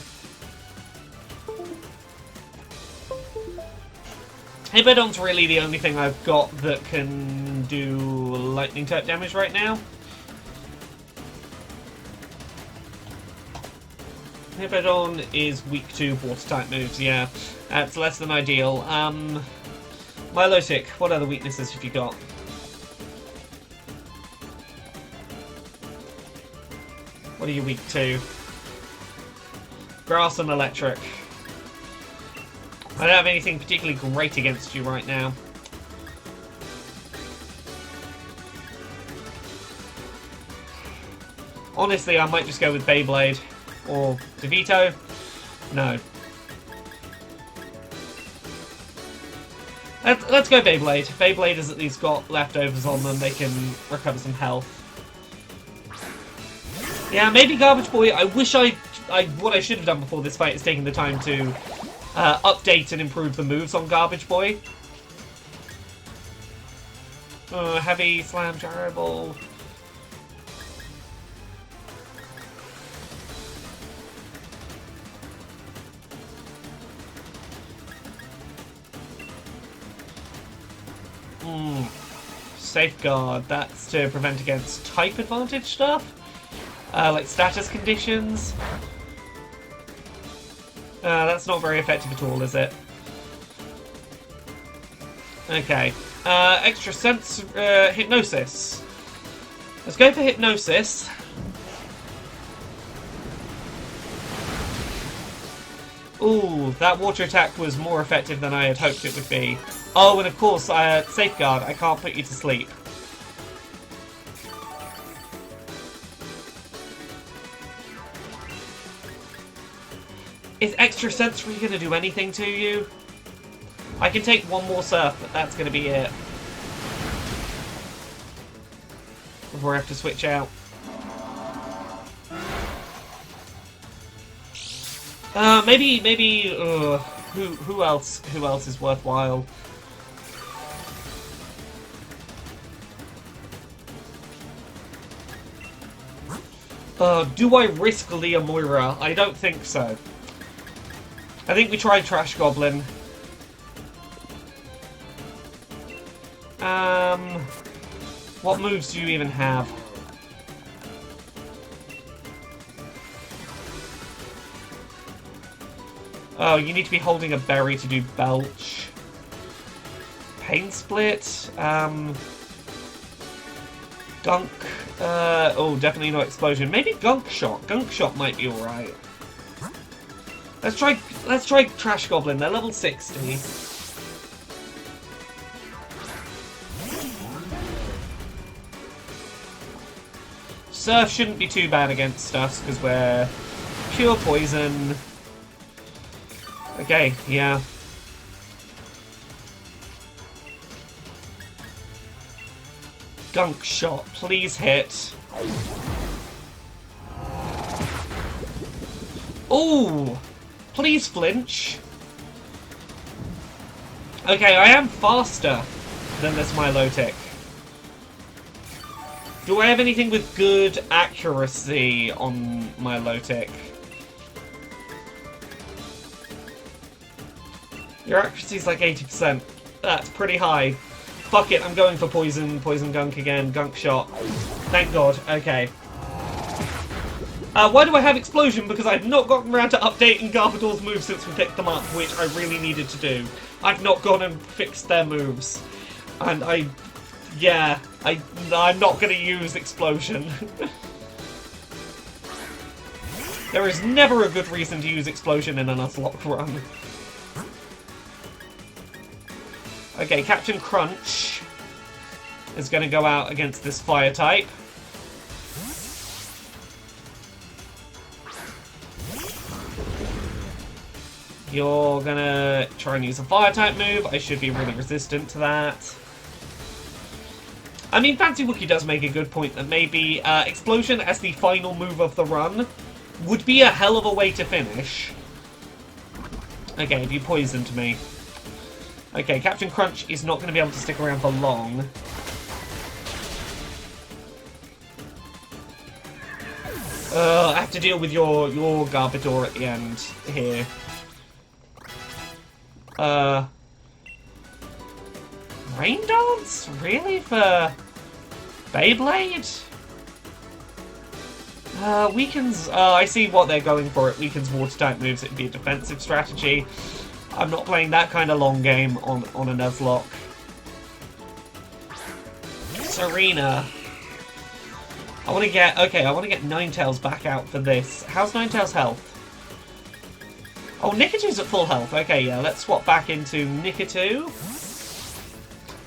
Hippowdon's really the only thing I've got that can do lightning type damage right now. Hippowdon is weak to water type moves, yeah. That's less than ideal. Milotic, what other weaknesses have you got? What are you weak to? Grass and electric. I don't have anything particularly great against you right now. Honestly, I might just go with Beyblade. Or DeVito? No. Let's go Beyblade. Beyblade has at least got leftovers on them. They can recover some health. Yeah, maybe Garbage Boy. I wish what I should have done before this fight is taking the time to update and improve the moves on Garbage Boy. Heavy Slam, Gyro Ball. Safeguard, that's to prevent against type advantage stuff. Like status conditions. That's not very effective at all, is it? Okay. Extra sense, Hypnosis. Let's go for Hypnosis. Ooh, that water attack was more effective than I had hoped it would be. Oh, and of course, Safeguard, I can't put you to sleep. Is Extra Sensory going to do anything to you? I can take one more Surf, but that's going to be it. Before I have to switch out. Maybe, who else is worthwhile? Do I risk Leomoira? I don't think so. I think we tried Trash Goblin. What moves do you even have? Oh, you need to be holding a berry to do Belch. Pain Split. Gunk. Oh, definitely no Explosion. Maybe Gunk Shot. Gunk Shot might be alright. Let's try Trash Goblin. They're level 60. Surf shouldn't be too bad against us because we're pure poison. Okay, yeah. Gunk Shot, please hit. Ooh! Please flinch. Okay, I am faster than this Milotic. Do I have anything with good accuracy on Milotic? Your accuracy's like 80%. That's pretty high. Fuck it, I'm going for poison. Poison gunk again. Gunk shot. Thank God. Okay. Why do I have explosion? Because I've not gotten around to updating Garbodor's moves since we picked them up, which I really needed to do. I've not gone and fixed their moves. And I'm not going to use explosion. There is never a good reason to use explosion in a Nuzlocke run. Okay, Captain Crunch is going to go out against this fire type. You're going to try and use a fire type move. I should be really resistant to that. I mean, Fancy Wookie does make a good point that maybe Explosion as the final move of the run would be a hell of a way to finish. Okay, you poisoned me. Okay, Captain Crunch is not going to be able to stick around for long. I have to deal with your Garbodor at the end here. Rain Dance? Really? For Beyblade? Weakens... I see what they're going for. It weakens water-type moves. It'd be a defensive strategy. I'm not playing that kind of long game on a Nuzlocke. Serena. I want to get... Okay, I want to get Ninetales back out for this. How's Ninetales' health? Oh, Nikitu's at full health. Okay, yeah, let's swap back into Nikitu.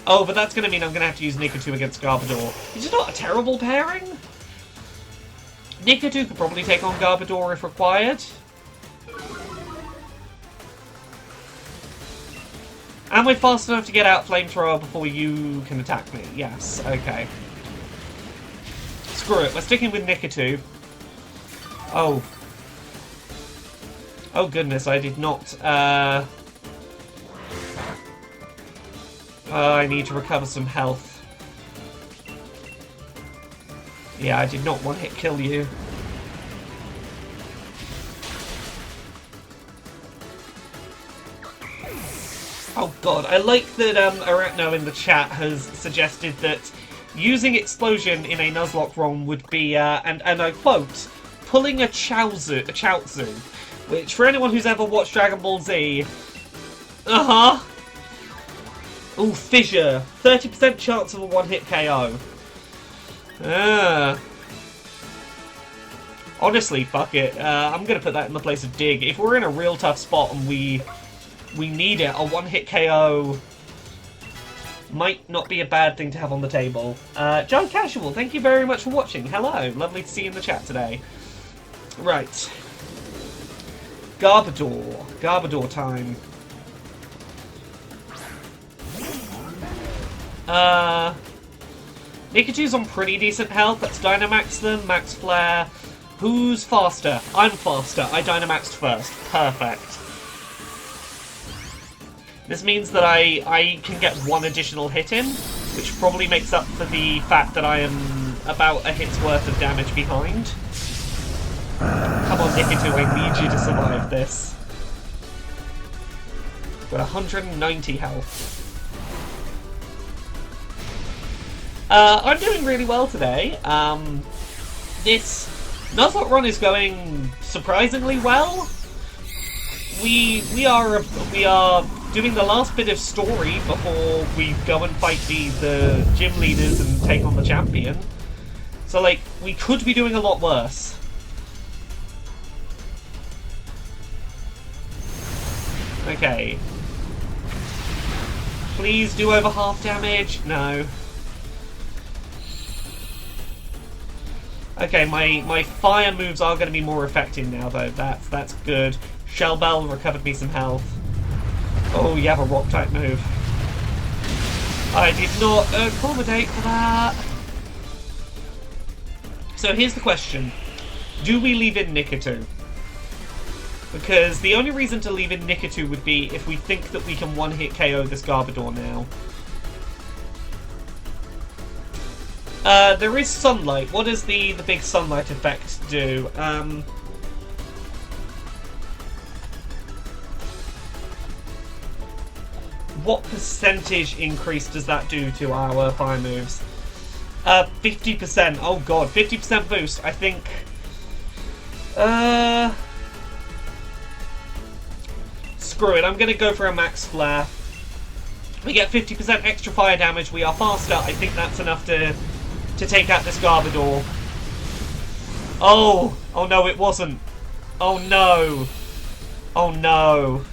Oh, but that's going to mean I'm going to have to use Nikitu against Garbodor. Is it not a terrible pairing? Nikitu could probably take on Garbodor if required. Am I fast enough to get out Flamethrower before you can attack me? Yes, okay. Screw it, we're sticking with Nikitu. Oh. Oh goodness, I did not, I need to recover some health. Yeah, I did not one-hit kill you. Oh god, I like that Arachno in the chat has suggested that using Explosion in a Nuzlocke ROM would be, and I quote, pulling a Chaozu, which for anyone who's ever watched Dragon Ball Z, ooh, Fissure, 30% chance of a one-hit KO. Honestly, fuck it. I'm gonna put that in the place of Dig. If we're in a real tough spot and we need it, a one-hit KO might not be a bad thing to have on the table. John Casual, thank you very much for watching. Hello, lovely to see you in the chat today. Right. Garbodor. Garbodor time. Nikitu's on pretty decent health. Let's Dynamax them. Max Flare. Who's faster? I'm faster. I Dynamaxed first. Perfect. This means that I can get one additional hit in, which probably makes up for the fact that I am about a hit's worth of damage behind. Come on, Nikitu, I need you to survive this. Got 190 health. I'm doing really well today. This Nuzlocke run is going surprisingly well. We are doing the last bit of story before we go and fight the gym leaders and take on the champion. So, like, we could be doing a lot worse. Okay. Please do over half damage. No. Okay, my fire moves are going to be more effective now, though. That's good. Shell Bell recovered me some health. Oh, you have a rock type move. I did not accommodate for that. So here's the question. Do we leave in Nikitu? Because the only reason to leave in Nikitu would be if we think that we can one-hit KO this Garbodor now. There is Sunlight. What does the big Sunlight effect do? What percentage increase does that do to our fire moves? 50%. Oh god, 50% boost. I think... Screw it, I'm gonna go for a max flare. We get 50% extra fire damage, we are faster. I think that's enough to take out this Garbodor. Oh! Oh no, it wasn't. Oh no. Oh no.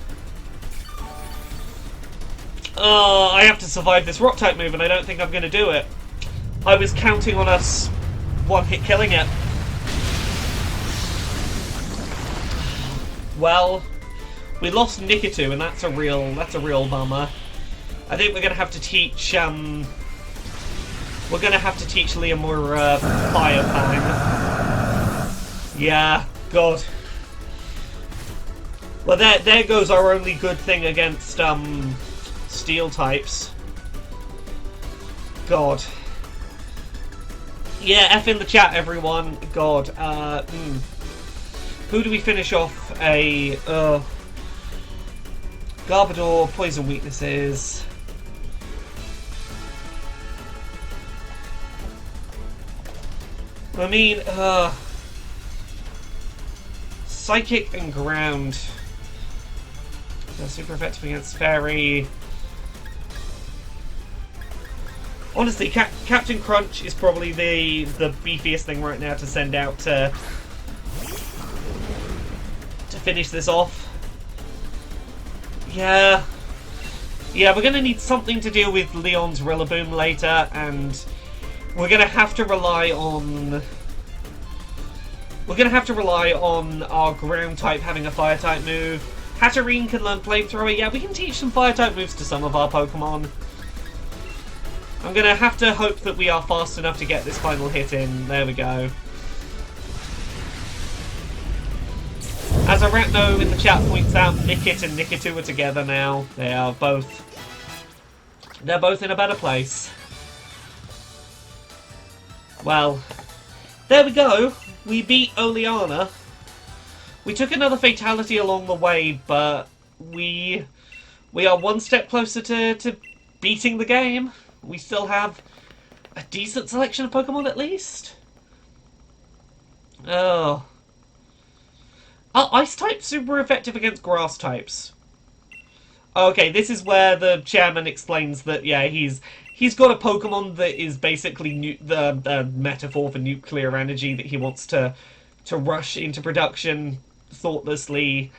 Oh, I have to survive this Rock-type move and I don't think I'm gonna do it. I was counting on us one-hit killing it. Well, we lost Nikitu and that's a real bummer. I think we're gonna have to teach Leomura Fire Fang. Yeah, god. Well, there goes our only good thing against Steel types. God. Yeah, F in the chat, everyone. God. Who do we finish off? Garbodor, poison weaknesses. I mean, Psychic and Ground. They're super effective against Fairy. Honestly, Captain Crunch is probably the beefiest thing right now to send out to finish this off. Yeah, we're gonna need something to deal with Leon's Rillaboom later, and we're gonna have to rely on our ground type having a fire type move. Hatterene can learn Flamethrower. Yeah, we can teach some fire type moves to some of our Pokemon. I'm gonna have to hope that we are fast enough to get this final hit in. There we go. As Arachno in the chat points out, Nickit and Nikitu are together now. They're both in a better place. Well, there we go. We beat Oleana. We took another fatality along the way, but we are one step closer to beating the game. We still have a decent selection of Pokemon at least. Oh. Are Ice types super effective against Grass types? Okay, this is where the chairman explains that, yeah, he's got a Pokemon that is basically the metaphor for nuclear energy that he wants to rush into production thoughtlessly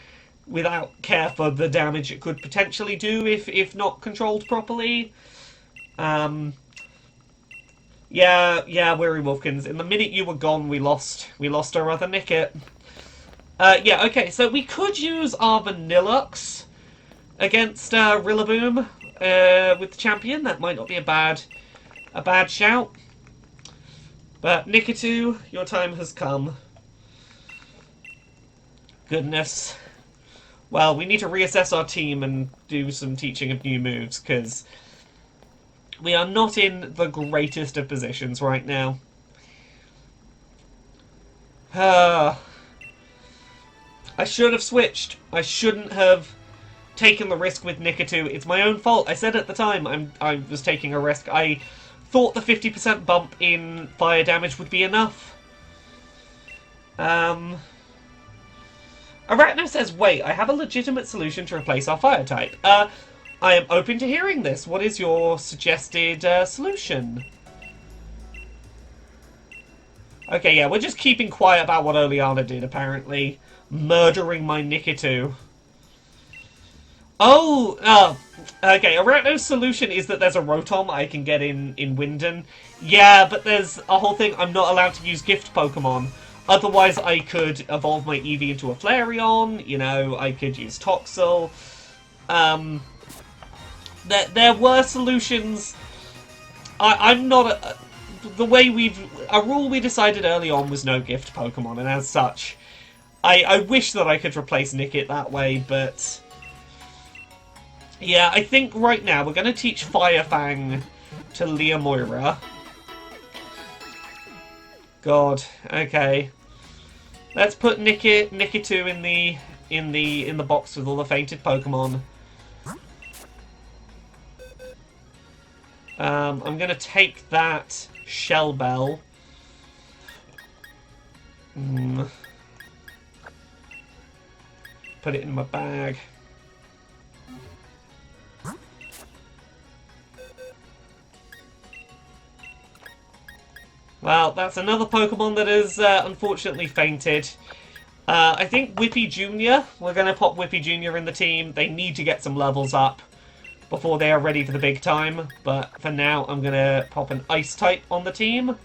without care for the damage it could potentially do if not controlled properly. Yeah, Weary Wolfkins. In the minute you were gone, we lost our other Nickit. Yeah, okay, so we could use our Vanillux against Rillaboom with the champion. That might not be a bad shout. But Nikitu, your time has come. Goodness. Well, we need to reassess our team and do some teaching of new moves, because we are not in the greatest of positions right now. I should have switched. I shouldn't have taken the risk with Nikitu. It's my own fault. I said at the time I was taking a risk. I thought the 50% bump in fire damage would be enough. Arachno says, wait, I have a legitimate solution to replace our fire type. I am open to hearing this. What is your suggested solution? Okay, yeah, we're just keeping quiet about what Oleana did, apparently. Murdering my Nikitu. Oh, okay, Arachno's solution is that there's a Rotom I can get in Winden. Yeah, but there's a whole thing, I'm not allowed to use gift Pokemon. Otherwise, I could evolve my Eevee into a Flareon, you know, I could use Toxel. There were solutions. I'm not a rule we decided early on was no gift Pokemon, and as such, I wish that I could replace Nickit that way, but yeah, I think right now we're going to teach Firefang to Leomoira. God, okay. Let's put Nikitu in the box with all the fainted Pokemon. I'm gonna take that Shell Bell. Put it in my bag. Well, that's another Pokemon that is unfortunately fainted. I think Whippy Jr. We're going to pop Whippy Jr. in the team. They need to get some levels up before they are ready for the big time. But for now, I'm going to pop an Ice type on the team.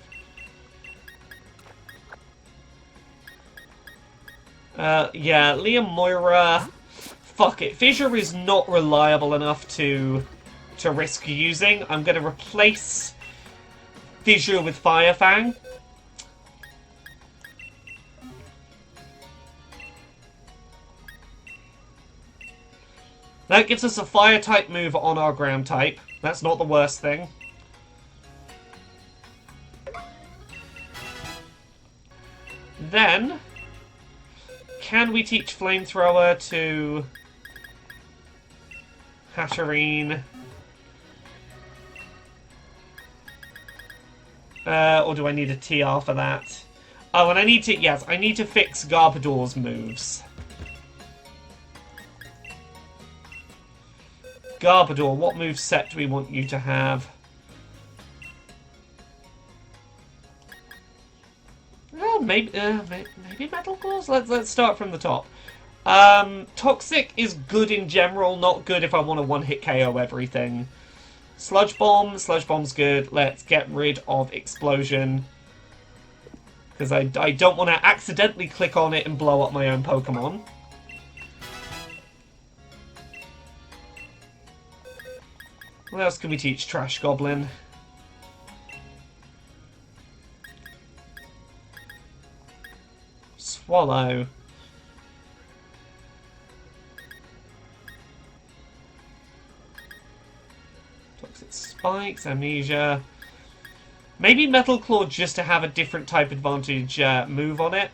Yeah, Leomoira. Fuck it. Fissure is not reliable enough to risk using. I'm going to replace Fissure with Firefang. That gives us a Fire-type move on our Ground type. That's not the worst thing. Then, can we teach Flamethrower to Hatterene? Or do I need a TR for that? Oh, and I need to, yes, I need to fix Garbodor's moves. Garbodor, what move set do we want you to have? Well, maybe Metal Claws? Let's start from the top. Toxic is good in general, not good if I want to one-hit KO everything. Sludge Bomb's good. Let's get rid of Explosion. Because I don't want to accidentally click on it and blow up my own Pokemon. What else can we teach Trash Goblin? Swallow. Toxic Spikes, Amnesia. Maybe Metal Claw just to have a different type advantage move on it.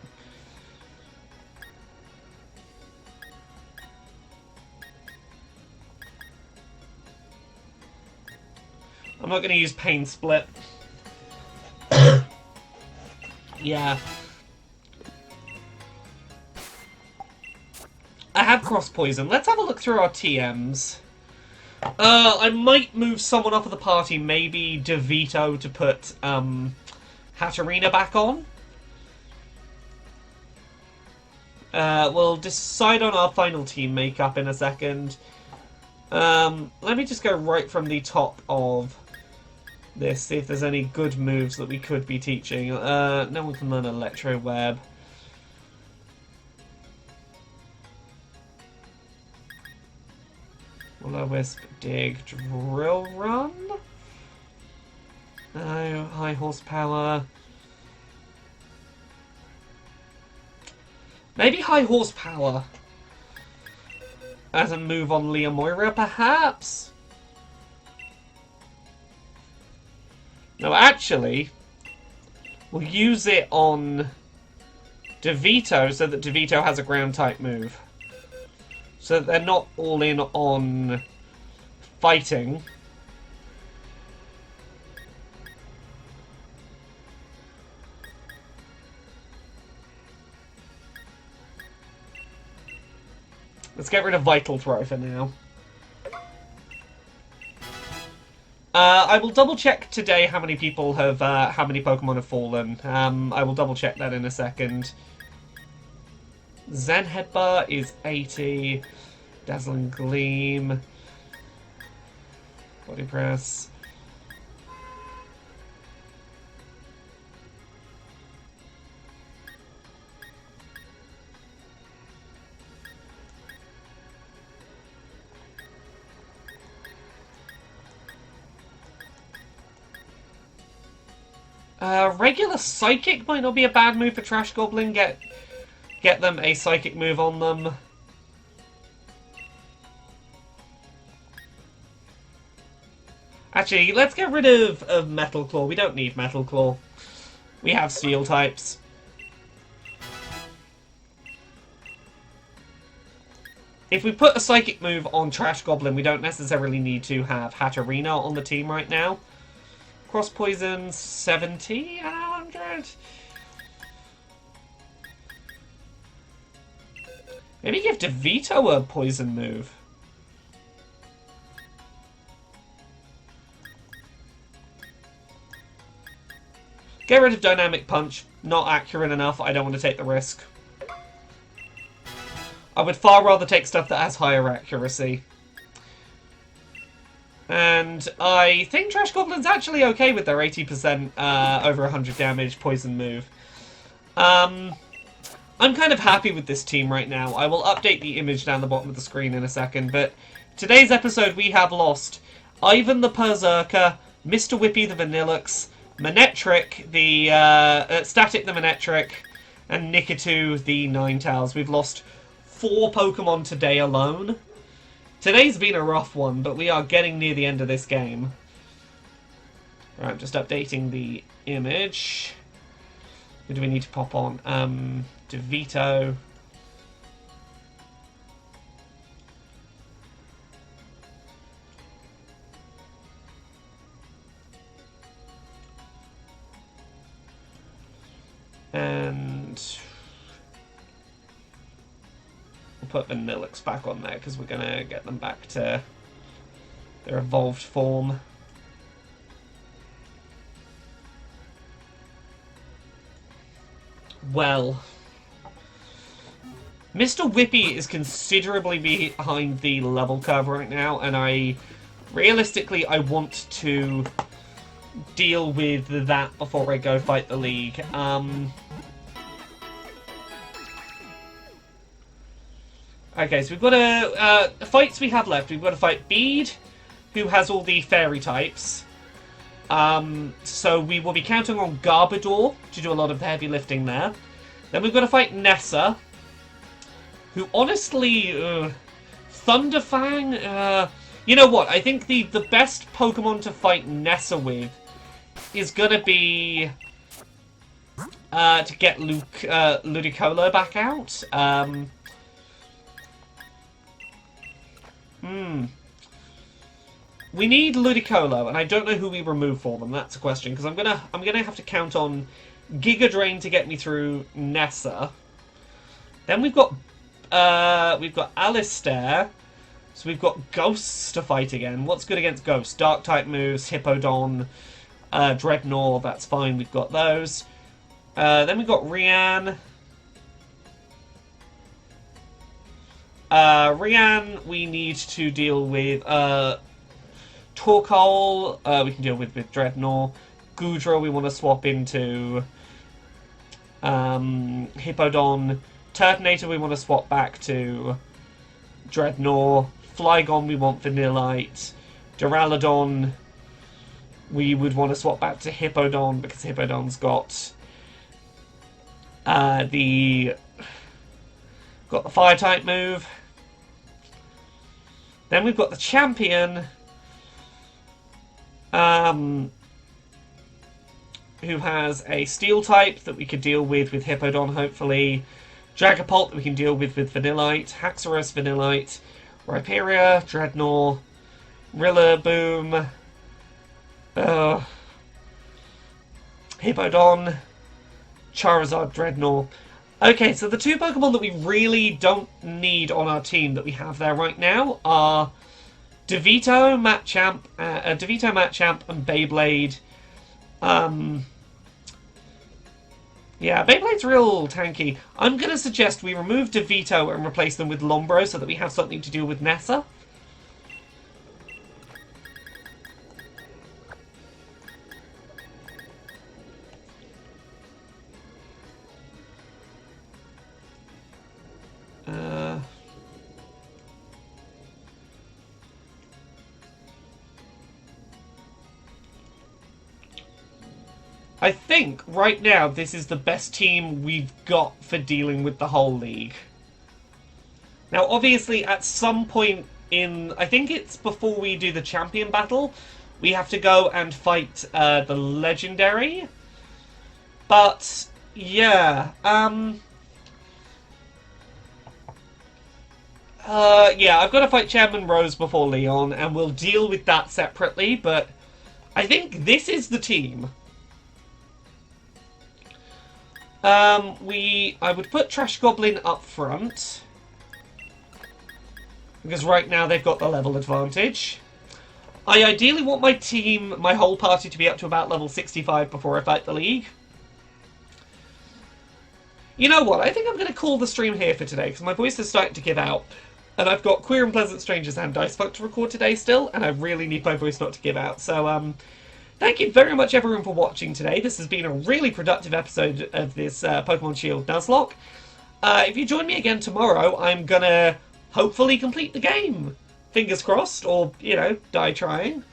I'm not going to use Pain Split. Yeah. I have Cross Poison. Let's have a look through our TMs. I might move someone off of the party, maybe DeVito to put Hatterene back on. We'll decide on our final team makeup in a second. Let me just go right from the top of this, see if there's any good moves that we could be teaching. No one can learn Electro Web. Will-O-Wisp, Dig, Drill Run? No, High Horsepower. Maybe High Horsepower as a move on Leomoira, perhaps? No, actually, we'll use it on DeVito so that DeVito has a ground-type move. So that they're not all in on fighting. Let's get rid of Vital Throw for now. I will double check today how many people have, how many Pokemon have fallen. I will double check that in a second. Zen Headbutt is 80. Dazzling Gleam. Body Press. Regular Psychic might not be a bad move for Trash Goblin. Get them a Psychic move on them. Actually, let's get rid of Metal Claw. We don't need Metal Claw. We have Steel types. If we put a Psychic move on Trash Goblin, we don't necessarily need to have Hatterena on the team right now. Cross Poison 70 and 100. Maybe give DeVito a poison move. Get rid of Dynamic Punch. Not accurate enough. I don't want to take the risk. I would far rather take stuff that has higher accuracy. And I think Trash Goblin's actually okay with their 80% over 100 damage poison move. I'm kind of happy with this team right now. I will update the image down the bottom of the screen in a second, but today's episode we have lost Ivan the Berserker, Mr. Whippy the Vanillux, Manectric the Static the Manectric, and Nikitu the Ninetales. We've lost 4 Pokemon today alone. Today's been a rough one, but we are getting near the end of this game. Right, I'm just updating the image. Who do we need to pop on? DeVito. And we'll put Vanillux back on there because we're going to get them back to their evolved form. Well, Mr. Whippy is considerably behind the level curve right now, and realistically, I want to deal with that before I go fight the League. Okay, so we've got the fights we have left. We've got to fight Bede, who has all the fairy types. So we will be counting on Garbodor to do a lot of the heavy lifting there. Then we've got to fight Nessa, who honestly, Thunderfang, you know what, I think the best Pokemon to fight Nessa with is gonna be to get Ludicolo back out. We need Ludicolo, and I don't know who we remove for them. That's a question, because I'm gonna have to count on Giga Drain to get me through Nessa. Then we've got Alistair, so we've got Ghosts to fight again. What's good against Ghosts? Dark type moves, Hippowdon, Dreadnought. That's fine. We've got those. Then we've got Rian. Rian, we need to deal with Torkoal, we can deal with Dreadnought. Goodra, we want to swap into Hippowdon. Turtonator, we want to swap back to Dreadnought. Flygon, we want Vanillite. Duraludon, we would want to swap back to Hippowdon because Hippowdon's got the Fire-type move. Then we've got the Champion, who has a Steel-type that we could deal with Hippowdon, hopefully. Dragapult that we can deal with Vanillite. Haxorus, Vanillite. Rhyperior, Dreadnought. Rillaboom. Hippowdon. Charizard, Dreadnought. Okay, so the 2 Pokemon that we really don't need on our team that we have there right now are DeVito, Machamp, and Beyblade. Yeah, Beyblade's real tanky. I'm going to suggest we remove DeVito and replace them with Lombro so that we have something to deal with Nessa. I think right now this is the best team we've got for dealing with the whole league. Now, obviously, at some point in... I think it's before we do the champion battle, we have to go and fight the legendary. But, yeah. Yeah, I've got to fight Chairman Rose before Leon, and we'll deal with that separately, but I think this is the team. I would put Trash Goblin up front, because right now they've got the level advantage. I ideally want my team, my whole party, to be up to about level 65 before I fight the league. You know what, I think I'm going to call the stream here for today, because my voice is starting to give out. And I've got Queer and Pleasant Strangers and Dice Funk to record today still, and I really need my voice not to give out. So, thank you very much everyone for watching today. This has been a really productive episode of this Pokemon Shield Nuzlocke. If you join me again tomorrow, I'm gonna hopefully complete the game. Fingers crossed, or, you know, die trying.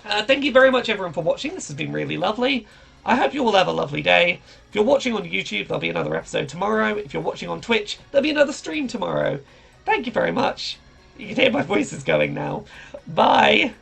Thank you very much everyone for watching. This has been really lovely. I hope you all have a lovely day. If you're watching on YouTube, there'll be another episode tomorrow. If you're watching on Twitch, there'll be another stream tomorrow. Thank you very much. You can hear my voice is going now. Bye.